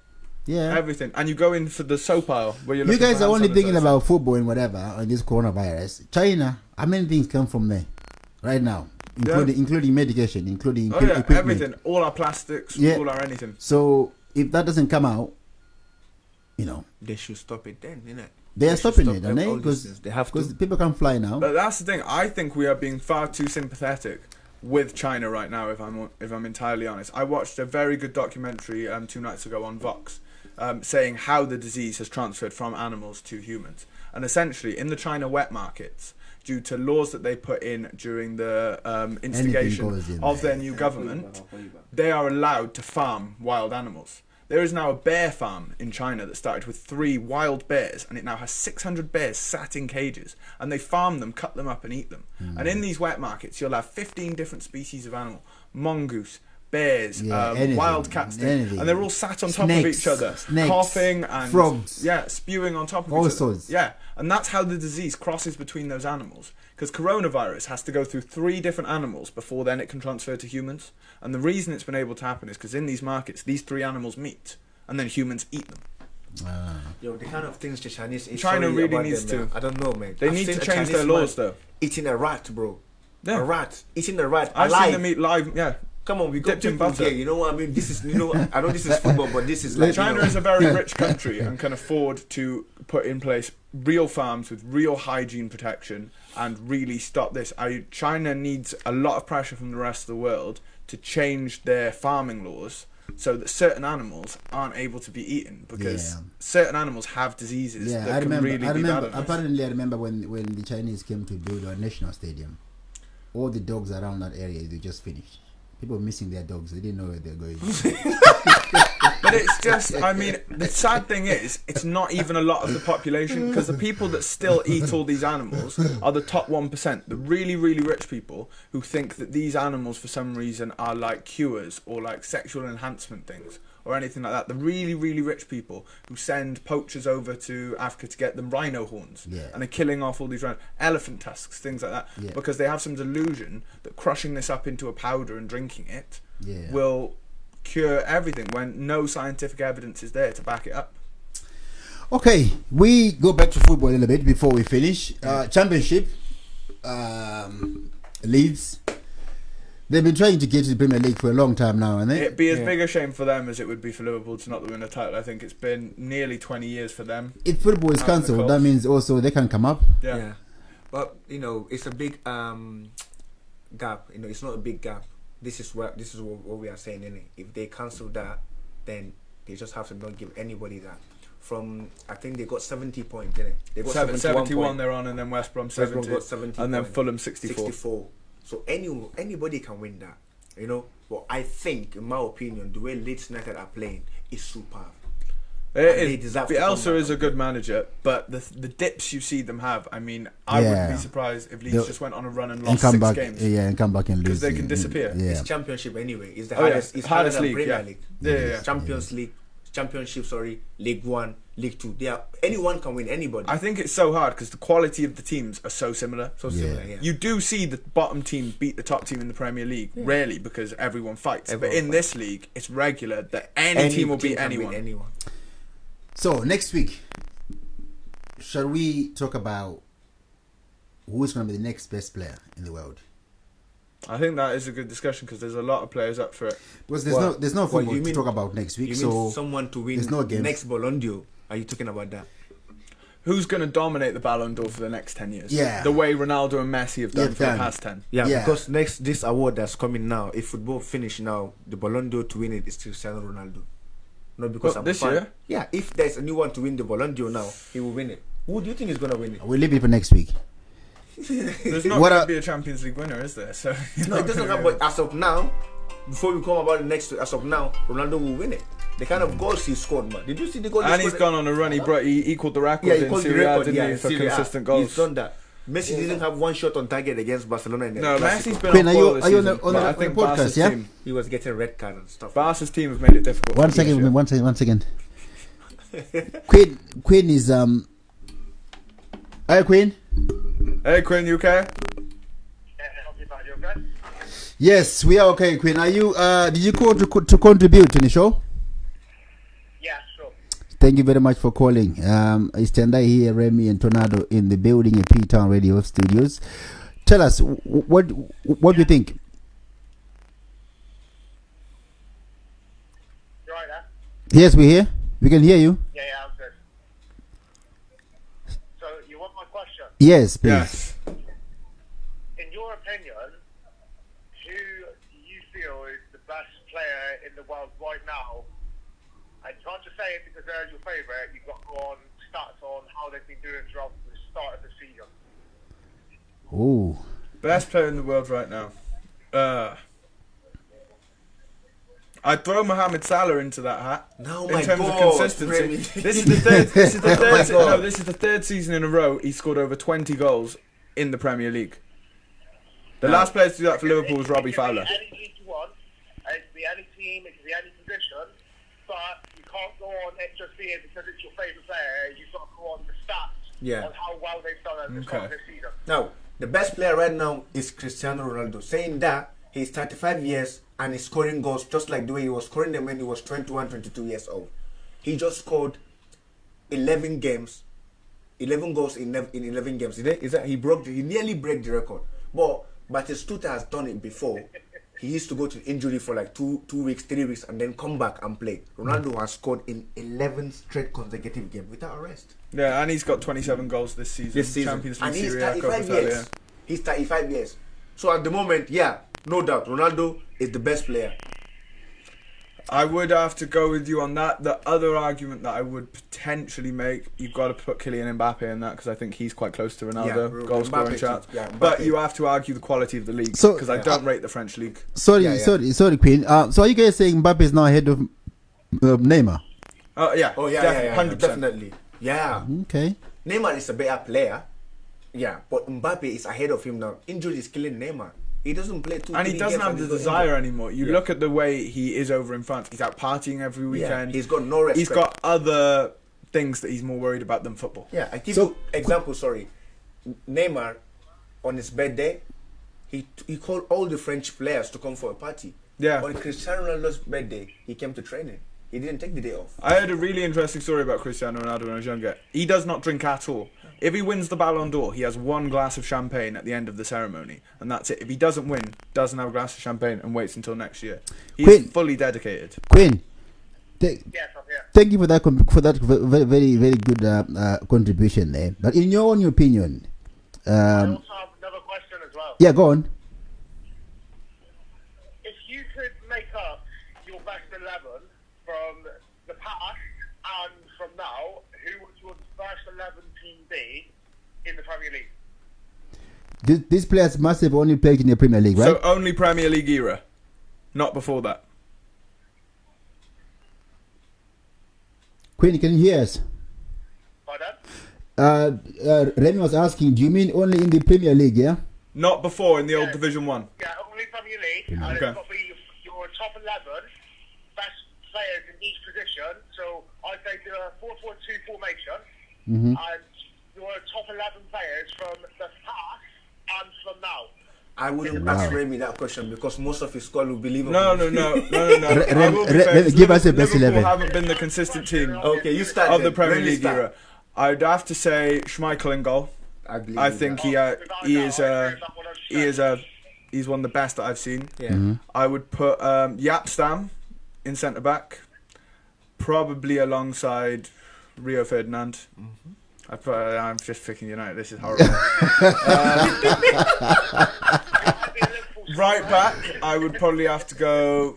Yeah. Everything. And you go in for the soap aisle where you're You looking guys for are hand only thinking sanitizer. about football and whatever on this coronavirus. China, how many things come from there right now? Including medication, including Oh yeah, equipment. everything. All our plastics, Yeah. all our anything. So if that doesn't come out, They should stop it then, innit? they are should stopping stop it, and all these because things. They have to. people can't fly now. But that's the thing. I think we are being far too sympathetic with China right now. If I'm entirely honest, I watched a very good documentary 2 nights ago on Vox, saying how the disease has transferred from animals to humans, and essentially in the China wet markets, due to laws that they put in during the instigation goes in of there. their new government, they are allowed to farm wild animals. There is now a bear farm in China that started with 3 wild bears, and it now has 600 bears sat in cages, and they farm them, cut them up and eat them. And in these wet markets, you'll have 15 different species of animal: mongoose, bears, anything, wildcats, anything. and they're all sat on top of Snakes, each other, snakes, coughing and frogs. spewing on top of All each other. sorts. Yeah, and that's how the disease crosses between those animals. Because coronavirus has to go through 3 different animals before then it can transfer to humans. And the reason it's been able to happen is because in these markets, these 3 animals meet, and then humans eat them. Yo, the kind of things the Chinese eat, China sorry really about needs them, man. to. I don't know, man. They I've need seen to a change Chinese their laws, man though. Eating a rat, bro. Yeah. A rat. Eating a rat. I've alive. seen them eat live, yeah. Come on, we got dipped in people butter. here. You know what I mean? This is, I know this is football, but this is like China is a very rich country and can afford to put in place real farms with real hygiene protection and really stop this. China needs a lot of pressure from the rest of the world to change their farming laws so that certain animals aren't able to be eaten, because certain animals have diseases that I can remember. really I be remember. bad at us. Apparently, I remember when the Chinese came to build our national stadium. All the dogs around that area, they just finished. People were missing their dogs. They didn't know where they're going. But it's just, I mean, the sad thing is, it's not even a lot of the population, because the people that still eat all these animals are the top 1%, the really, really rich people who think that these animals, for some reason, are like cures or like sexual enhancement things or anything like that. The really, really rich people who send poachers over to Africa to get them rhino horns and are killing off all these elephant tusks, things like that, because they have some delusion that crushing this up into a powder and drinking it will cure everything, when no scientific evidence is there to back it up. Okay, we go back to football a little bit before we finish. Championship, Leeds. They've been trying to get to the Premier League for a long time now, and It'd be as big a shame for them as it would be for Liverpool to not win a title. I think it's been nearly 20 years for them. if football is cancelled, that means also they can come up. Yeah. But it's a big gap. It's not a big gap. This is what we are saying, innit? If they cancel that, then they just have to not give anybody that. From, I think they got 70 points, innit? They got 71 points. they're on, and then West Brom West Brom 70, got 70 and then points. Fulham 64. So anybody can win that, But I think, in my opinion, the way Leeds United are playing is superb. It is. Bielsa is a good manager, but the dips you see them have, I mean, I wouldn't be surprised if Leeds just went on a run and lost 6 games. Yeah, and come back and lose. Because they can disappear. It's Championship anyway. It's the hardest. It's hardest harder than league, Premier League. Yeah. Champions League, Championship. Sorry, League 1, League 2. Anyone can win anybody. I think it's so hard because the quality of the teams are so similar. You You do see the bottom team beat the top team in the Premier League, rarely, because everyone fights. But in this league, it's regular that any team will beat anyone. So next week, shall we talk about who's going to be the next best player in the world? I think that is a good discussion because there's a lot of players up for it. Because there's no football to talk about next week. You so mean someone to win there's no games. next Ballon d'Or? Are you talking about that? who's going to dominate the Ballon d'Or for the next 10 years? Yeah. The way Ronaldo and Messi have done for the past 10. Yeah, Yeah. because this award that's coming now, if football finish now, the Ballon d'Or to win it is Cristiano Ronaldo. Not because What, I'm this a fan. year? Yeah, if there's a new one to win the Ballon d'Or now, he will win it. Who do you think is going to win it? We'll leave it for next week. There's not What going a- to be a Champions League winner, is there? So No, it doesn't have, but as of now, before we come about the next, as of now, Ronaldo will win it. The kind of goals he scored, man. Did you see the goal? And he's gone on a run. He equalled the record in called the Serie A, record, didn't he, in for Serie A. consistent goals. He's done that. Messi didn't have one shot on target against Barcelona in the No, Clasico. Messi's been Quinn, on are fire you this on the season, but I think podcast, Barca's yeah? team, He was getting red card and stuff. Barca's team have made it difficult. One for him second, this year. one second. Quinn is Hi, Quinn. Hey, Quinn, you okay? Yes, we are okay, Quinn. Are you? Did you call to contribute to the show? Yeah, sure. Thank you very much for calling. It's Tendai here, Remy and Tornado in the building at P-Town Radio Studios. Tell us what do you think? You right there? Yes, we hear. We can hear you. Yeah, I'm good. So, you want my question? Yes, please. Yes. In your opinion, who do you feel is the best player in the world right now? I can't just say it because they're your favourite. You've got to go on stats on how they've been doing throughout the start of the season. Oh, Best player in the world right now. I'd throw Mohamed Salah into that hat. No, in my terms God, of consistency. Remy. This is the third. This is the Oh my third. God. No, this is the third season in a row he scored over 20 goals in the Premier League. The last player to do that for Liverpool was Robbie Fowler. It can be any league you want. It can be any team. It can be any position. But you can't go on it just being because it's your favourite player. You've got to go on the stats on how well they've done at the start of the season. Now, the best player right now is Cristiano Ronaldo. Saying that, he's 35 years and he's scoring goals just like the way he was scoring them when he was 21, 22 years old. He just scored 11 games, 11 goals in 11 games. He nearly broke the record. But Batistuta has done it before. He used to go to injury for like 2 weeks, 3 weeks, and then come back and play. Ronaldo has scored in 11 straight consecutive games without a rest. Yeah, and he's got 27 goals this season. Champions League, And he's Serie A, 35 Copa Italia. years. He's 35 years. So at the moment, yeah, no doubt, Ronaldo is the best player. I would have to go with you on that. The other argument that I would potentially make, you've got to put Kylian Mbappe in that because I think he's quite close to Ronaldo, goal scoring Mbappe chart. too. Yeah, But Mbappe. you have to argue the quality of the league So- because I don't rate the French league. sorry, Yeah, yeah. sorry, Quinn. So are you guys saying Mbappe is now ahead of Neymar? Oh yeah, Oh yeah, 100%. definitely. Yeah, Okay. Neymar is a better player. Yeah, but Mbappe is ahead of him now. Injury is killing Neymar. He doesn't play 2 And he 3 doesn't games have and the he's got desire injured. anymore. You Yeah. look at the way he is over in France. He's out partying every Yeah, weekend. he's got no respect. He's got other things that he's more worried about than football. Yeah, I give So- you example. Sorry, Neymar, on his birthday, he called all the French players to come for a party. Yeah. On Cristiano Ronaldo's birthday, he came to training. He didn't take the day off. I heard a really interesting story about Cristiano Ronaldo when I was younger. He does not drink at all. If he wins the Ballon d'Or, he has one glass of champagne at the end of the ceremony, and that's it. If he doesn't win, doesn't have a glass of champagne and waits until next year. He's Quinn. fully dedicated. Quinn, Yes, I'm here. thank you for that very very good contribution there. But in your own opinion, I also have another question as well. yeah, go on. If you could make up your best 11 from the past and from now, who would your first 11 team be in the Premier League? These players must have only played in the Premier League, right? So only Premier League era, not before that. Quinn, can you hear us? Pardon? Remy was asking, do you mean only in the Premier League, yeah? Not before in the old Yeah. Division 1. Yeah, only Premier League. And Okay. it's got to be your top 11 best players in each position. So I'd say do a 4-4-2 formation. Mm-hmm. And your top 11 players from the past and from now. I wouldn't ask Remy that question because most of his squad will be Liverpool. No. I will be Re- fair, Re- give us the best Liverpool 11. haven't been the consistent team Okay, you start of the then. Premier Remy League start. era. I'd have to say Schmeichel in goal. I believe I in think that. he's one of the best that I've seen. Yeah. I would put Yapstam in centre back, probably alongside Rio Ferdinand. I'm just picking United. This is horrible. Right back, I would probably have to go.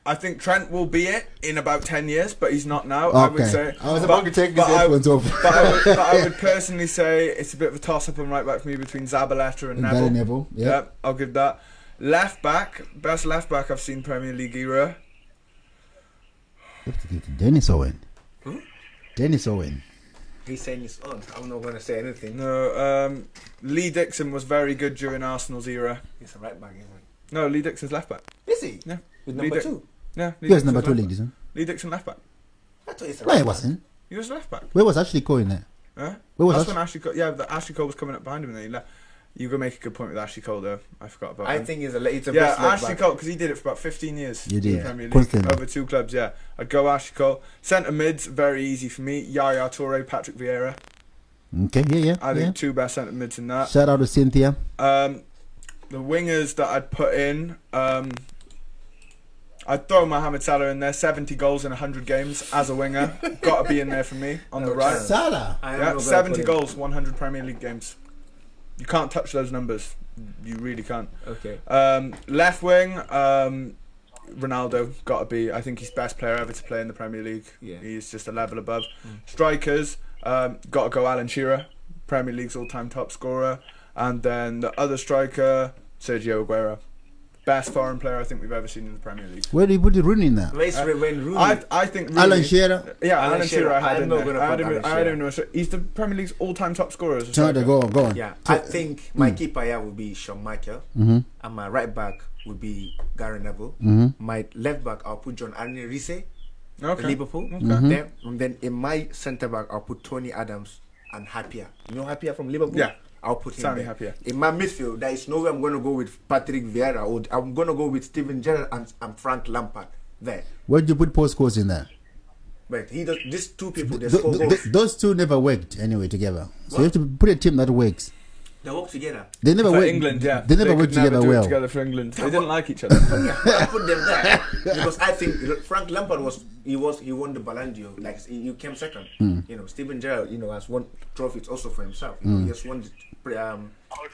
I think Trent will be it in about 10 years, but he's not now. Okay. I would say. I was about to take these headphones off. But I would personally say it's a bit of a toss-up on right back for me between Zabaleta and Neville. Neville. Yeah. Yep, I'll give that. Left back, best left back I've seen Premier League era. You have to give to Dennis Owen. Dennis Owen. He's saying it's on. I'm not going to say anything. No, Lee Dixon was very good during Arsenal's era. He's a right back, isn't he? No, Lee Dixon's left back. Is he? Yeah. With Lee number Di- 2? Yeah, Lee Yes, Dixon's number 2 left league, back. isn't Lee Dixon left back. I thought he's a it? No, right he back. wasn't. He was left back. Where was Ashley Cole in there? Huh? Where was That's Ash- when Ashley Cole. Yeah, Ashley Cole was coming up behind him, and then he left. You can make a good point with Ashley Cole, though. I forgot about I him. think he's a best Yeah, left Ashley back. Cole, because he did it for about 15 years. You did. In the Premier League, Constantly. over 2 clubs. Yeah, I'd go Ashley Cole. Centre mids, very easy for me. Yaya Toure, Patrick Vieira. Okay, yeah. I think 2 best centre mids in that. Shout out to Cynthia. The wingers that I'd put in, I'd throw Mohamed Salah in there. 70 goals in 100 games as a winger. Got to be in there for me on the right. Salah. I am Yeah, not gonna 70 put him. goals, 100 Premier League games. You can't touch those numbers. You really can't. Okay. Left wing, Ronaldo, got to be. I think he's best player ever to play in the Premier League. Yeah. He's just a level above. Strikers, got to go Alan Shearer, Premier League's all-time top scorer. And then the other striker, Sergio Aguero. Best foreign player I think we've ever seen in the Premier League. Where do you put the Rooney in there? When Rooney. I think really, Alan Shearer. Yeah, Alan Alan Shearer I had I'm in not there. gonna I had put him, Alan I had him Shearer. in a- He's the Premier League's all-time top scorer as a Try to striker. go on. Yeah, I think my keeper here would be Shawn Michael, and my right back would be Gary Neville. My left back, I'll put John Arne Riise, Okay. Liverpool. Then, and then in my centre back, I'll put Tony Adams and Happier. You know Happier from Liverpool? Yeah. I'll put him Sammy there. Happier. In my midfield, there is no way I'm going to go with Patrick Vieira, or I'm going to go with Steven Gerrard and Frank Lampard there. Where do you put postcodes in there? But he does. These two people, they score goals. Those two never worked anyway together. So you have to put a team that works. They work together. They never For work. England, yeah. They never work could never together do it well. together for England. They didn't like each other. I put them there because I think Frank Lampard he won the Ballon d'Or, like he came second. You know, Steven Gerrard, has won trophies also for himself. He just won the I was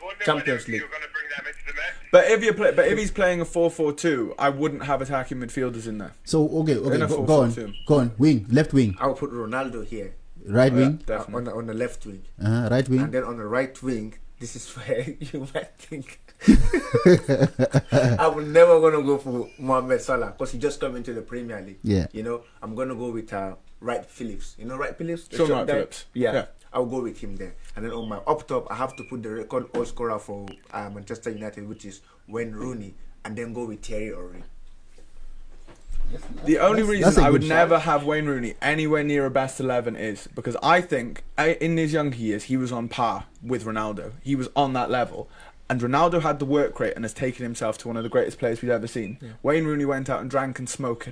wondering Champions whether League. you were going to bring them into the mix. But if he's playing a 4-4-2, I wouldn't have attacking midfielders in there. So okay, In a go on, 4-4-2. go on. Wing, left wing, I'll put Ronaldo here right wing, Definitely. on the left wing, right wing. and then on the right wing. This is where you might think I'm never gonna go for Mohamed Salah because he just come into the Premier League. Yeah. I'm gonna go with Wright Phillips. You know Wright Phillips? The Sean short Wright guy? Phillips. Yeah. Yeah. I'll go with him there. And then on my up top, I have to put the record goal scorer for Manchester United, which is Wayne Rooney, and then go with Thierry Henry. The only that's reason a I would good never have Wayne Rooney anywhere near a best 11 is because I think in his younger years he was on par with Ronaldo. He was on that level. And Ronaldo had the work rate and has taken himself to one of the greatest players we've ever seen. Yeah. Wayne Rooney went out and drank and smoked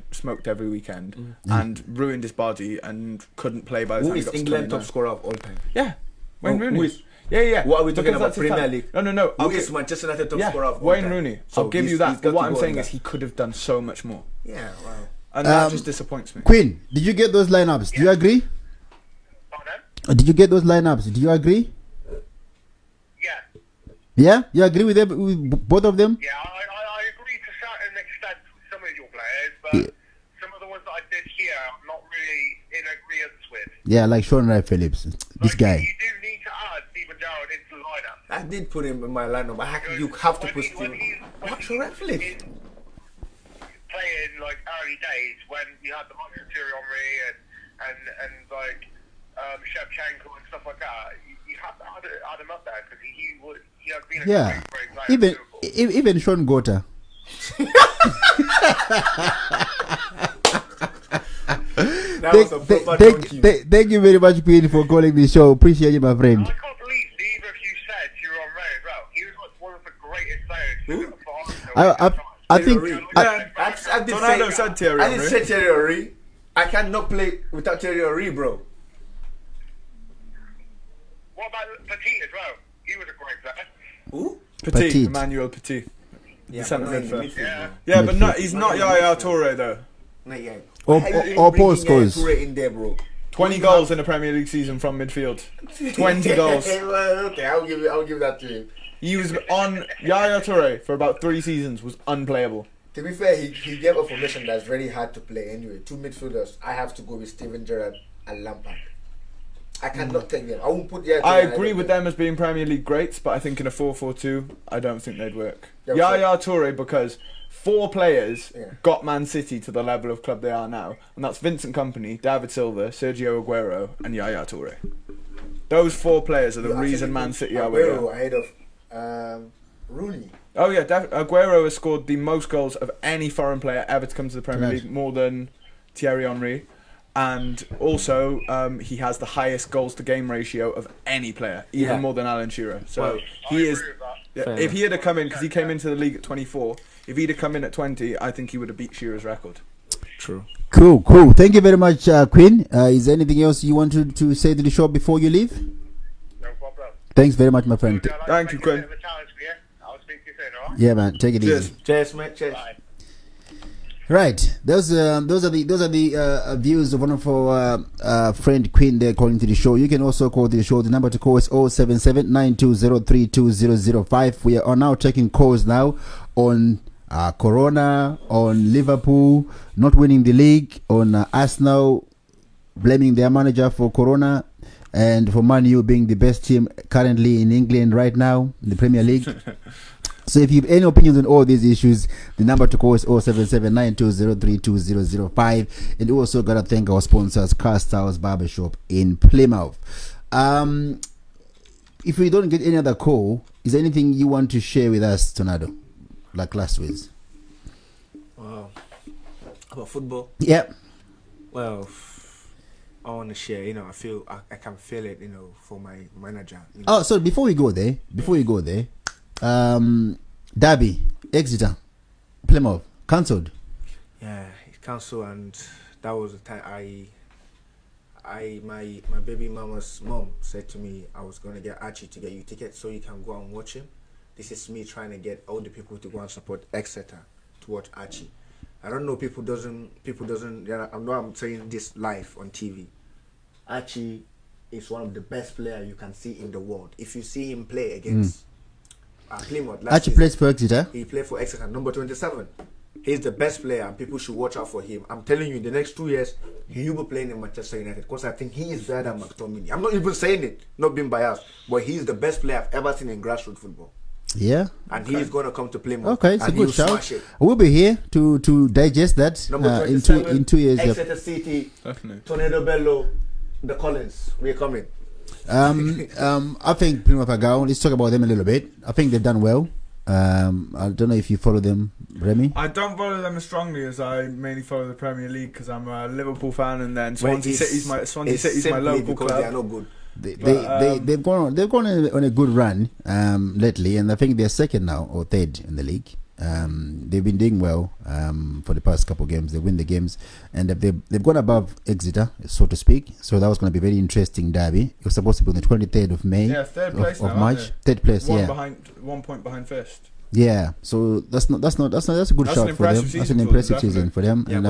every weekend and ruined his body and couldn't play by the Who time he is got to England 29. top scorer of all time? Yeah, Wayne Oh, Rooney. who is- Yeah. What are we talking Because about? that's his Premier time. League? No. Who is Manchester United top scorer of all Wayne time? Rooney. So I'll give you he's that. got But to what go I'm on saying that. is he could have done so much more. Yeah, wow. And that just disappoints me. Queen, did you get those lineups? Do you agree? Pardon? Did you get those lineups? Do you agree? Yeah. Yeah, you agree with with both of them? Yeah, I agree to a certain extent with some of your players, but Yeah. some of the ones that I did here, I'm not really in agreement with. Yeah, like Sean Wright Phillips, this guy. You do need to add Steven Gerrard into the lineup. I did put him in my lineup. You have to put When Steven. when What's your Phillips? in playing like early days when you had the likes of Thierry Henry and like Shevchenko and stuff like that, you have to add him up there because he has been a Yeah, great player. even for Liverpool. even Sean Gota. That was a proper donkey. Thank you very much, Queen, for calling the show. Appreciate you, my friend. I can't believe neither of you said Thierry Henry as well. He was like one of the greatest players for Arsenal. I think Thierry Yeah. I did Ronaldo say, said Thierry I did Henry. say Thierry Henry. I cannot play without Thierry Henry, bro. What about Petit as well? He was a great player. Who? Petit, Petit. Emmanuel Petit. Yeah, centre but not in the midfield. midfield, Yeah. bro. Yeah, but Midfield. he's not Yaya Toure though. Not yet. Or Why are you or bringing postcodes. Toure in there, bro? 20 goals in a Premier League season from midfield. 20 goals. Well, okay, I'll give that to him. He was on Yaya Toure for about 3 seasons, was unplayable. To be fair, he gave a formation that's very hard to play anyway. 2 midfielders. I have to go with Steven Gerrard and Lampard. I cannot take them. I won't put Yaya Toure. I agree with them as being Premier League greats, but I think in a 4-4-2, I don't think they'd work. Yeah, Yaya Toure, because 4 players got Man City to the level of club they are now, and that's Vincent Kompany, David Silva, Sergio Aguero, and Yaya Toure. Those 4 players are the reason Man City are where they Aguero are. ahead of Rooney. Oh yeah, Aguero has scored the most goals of any foreign player ever to come to the Premier Right. League, more than Thierry Henry. And also, he has the highest goals to game ratio of any player, even more than Alan Shearer. So Well, he I is. agree with that. Yeah, if he had come in, because he came into the league at 24, if he'd have come in at 20, I think he would have beat Shearer's record. True. Cool. Thank you very much, Quinn. Is there anything else you want to say to the show before you leave? No problem. Thanks very much, my friend. I'd like to Thank you, make a Quinn. bit of a challenge for you. I'll speak to you soon, alright? Yeah, man. Take it Cheers. easy. Cheers, mate. Cheers. Bye. Right. Those are the views of one of our friend Quinn there calling to the show. You can also call to the show. The number to call is 077-9203-2005. We are now taking calls now on Corona, on Liverpool not winning the league, on Arsenal blaming their manager for Corona, and for Man U being the best team currently in England right now in the Premier League. So if you have any opinions on all these issues, the number to call is 077-9203-2005. And we also got to thank our sponsors, Car Styles Barbershop in Plymouth. If we don't get any other call, is there anything you want to share with us, Tornado, like last week? Wow. About football? Yeah. Well, I want to share. I can feel it. For my manager. Oh, so before we go there, Derby, Exeter, Plymouth, cancelled. Yeah, it's cancelled, and that was the time my baby mama's mom said to me I was gonna get Archie to get you tickets so you can go and watch him. This is me trying to get all the people to go and support Exeter to watch Archie. I don't know, people doesn't. I know I'm saying this live on TV. Archie is one of the best players you can see in the world. If you see him play against Plymouth, Archie plays for Exeter. he played for Exeter, number 27. He's the best player, and people should watch out for him. I'm telling you, in the next 2 years, he will be playing in Manchester United because I think he is better than McTominay. I'm not even saying it, not being biased, but he's the best player I've ever seen in grassroots football. Yeah. And he is going to come to Plymouth. Okay, it's a and good he'll shout. smash it. We'll be here to digest that Number in 27, two years. Exeter City, Definitely. Tornado Bello, the Collins. We're coming. I think Plymouth Argyle, let's talk about them a little bit. I think they've done well. I don't know if you follow them, Remy. I don't follow them as strongly as I mainly follow the Premier League because I'm a Liverpool fan, and then Swansea City's my local because club. they are no good. They've gone on a good run lately, and I think they're second now or third in the league. They've been doing well for the past couple of games. They win the games, and they've gone above Exeter, so to speak. So that was going to be a very interesting derby. It was supposed to be on the 23rd of May. Yeah, third place of now, March. aren't Third place, they? yeah. 1 point behind first. Yeah, so that's a good That's shout an for them. impressive That's season an for them, impressive season for them. Yeah, And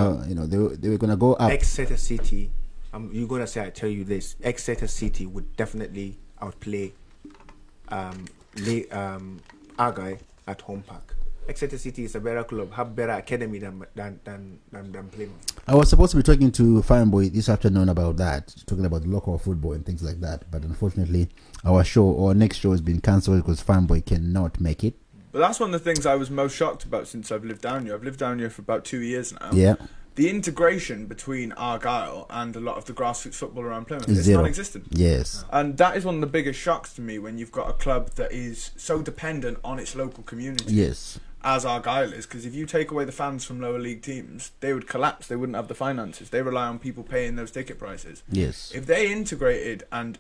they were gonna go up. Exeter City, you're gonna say I tell you this. Exeter City would definitely outplay Argyle at home park. Exeter City is a better club, have better academy than Plymouth. I was supposed to be talking to Fireboy this afternoon about that, talking about local football and things like that. But unfortunately, our next show has been cancelled because Fireboy cannot make it. But that's one of the things I was most shocked about since I've lived down here. I've lived down here for about 2 years now. Yeah. The integration between Argyle and a lot of the grassroots football around Plymouth is Zero. non-existent. Yes. And that is one of the biggest shocks to me when you've got a club that is so dependent on its local community. Yes. As Argyle is, because if you take away the fans from lower league teams, they would collapse. They wouldn't have the finances. They rely on people paying those ticket prices. Yes. If they integrated and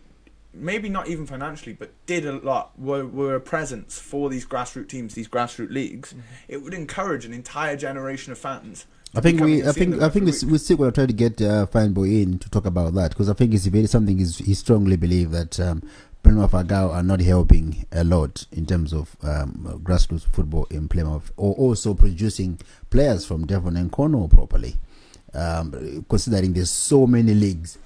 maybe not even financially, but did a lot, were a presence for these grassroots teams, these grassroots leagues, it would encourage an entire generation of fans. I think we're still going to try to get Fireboy in to talk about that, because I think it's very something he strongly believes that Plymouth Argyle are not helping a lot in terms of grassroots football in Plymouth, or also producing players from Devon and Cornwall properly, considering there's so many leagues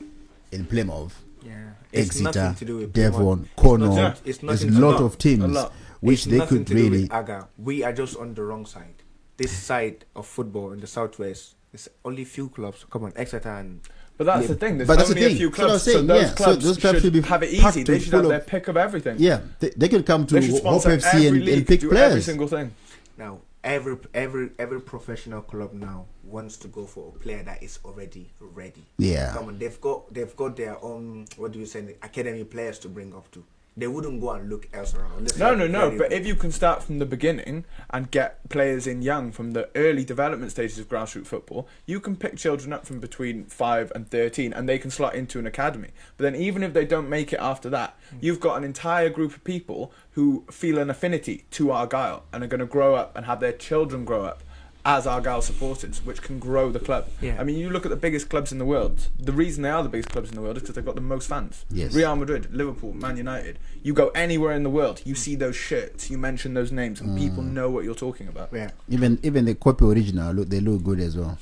in Plymouth, Yeah, it's nothing Exeter, to do with Devon, Plymouth. Cornwall. Yeah. It's There's a nothing to lot do- of teams A lot. which it's they nothing could to do really. with Aga. We are just on the wrong side. This side of football in the southwest, it's only few clubs. Come on, Exeter and But that's the thing. There's But that's the only a thing. few So I was clubs, so saying, those yeah, so clubs, those clubs should be have it packed easy. to They should full have of- their pick of everything. Yeah, they can come to They should Hope sponsor FC every and league, pick do every players. single thing. now every professional club now wants to go for a player that is already ready. Yeah. Come on, they've got their own, what do you say, academy players to bring up to. They wouldn't go and look elsewhere. unless No. they're very But good. if you can start from the beginning and get players in young from the early development stages of grassroots football, you can pick children up from between 5 and 13 and they can slot into an academy. But then even if they don't make it after that, you've got an entire group of people who feel an affinity to Argyle and are going to grow up and have their children grow up as Argyle supporters, which can grow the club. Yeah. I mean, you look at the biggest clubs in the world. The reason they are the biggest clubs in the world is because they've got the most fans. Yes. Real Madrid, Liverpool, Man United. You go anywhere in the world, you see those shirts, you mention those names, and people know what you're talking about. Yeah. Even the copy original they look good as well.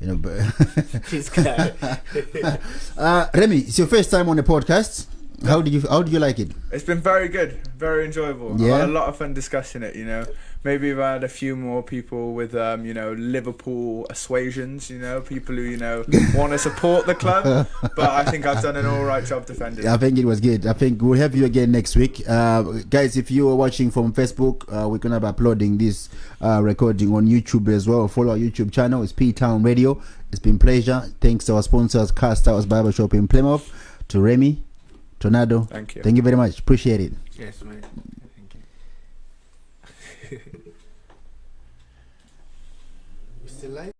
You know, but This guy. Remy, it's your first time on the podcast. How did you like it? It's been very good, very enjoyable. Yeah. I had a lot of fun discussing it, you know. Maybe if I had a few more people with, Liverpool assuasions, people who, want to support the club. But I think I've done an all right job defending it. I think it was good. I think we'll have you again next week. Guys, if you are watching from Facebook, we're going to be uploading this recording on YouTube as well. Follow our YouTube channel. It's P-Town Radio. It's been a pleasure. Thanks to our sponsors, Cast House Barbershop in Plymouth, to Remy, Tornado. Thank you. Thank you very much. Appreciate it. Yes, man. Thank you. We still live?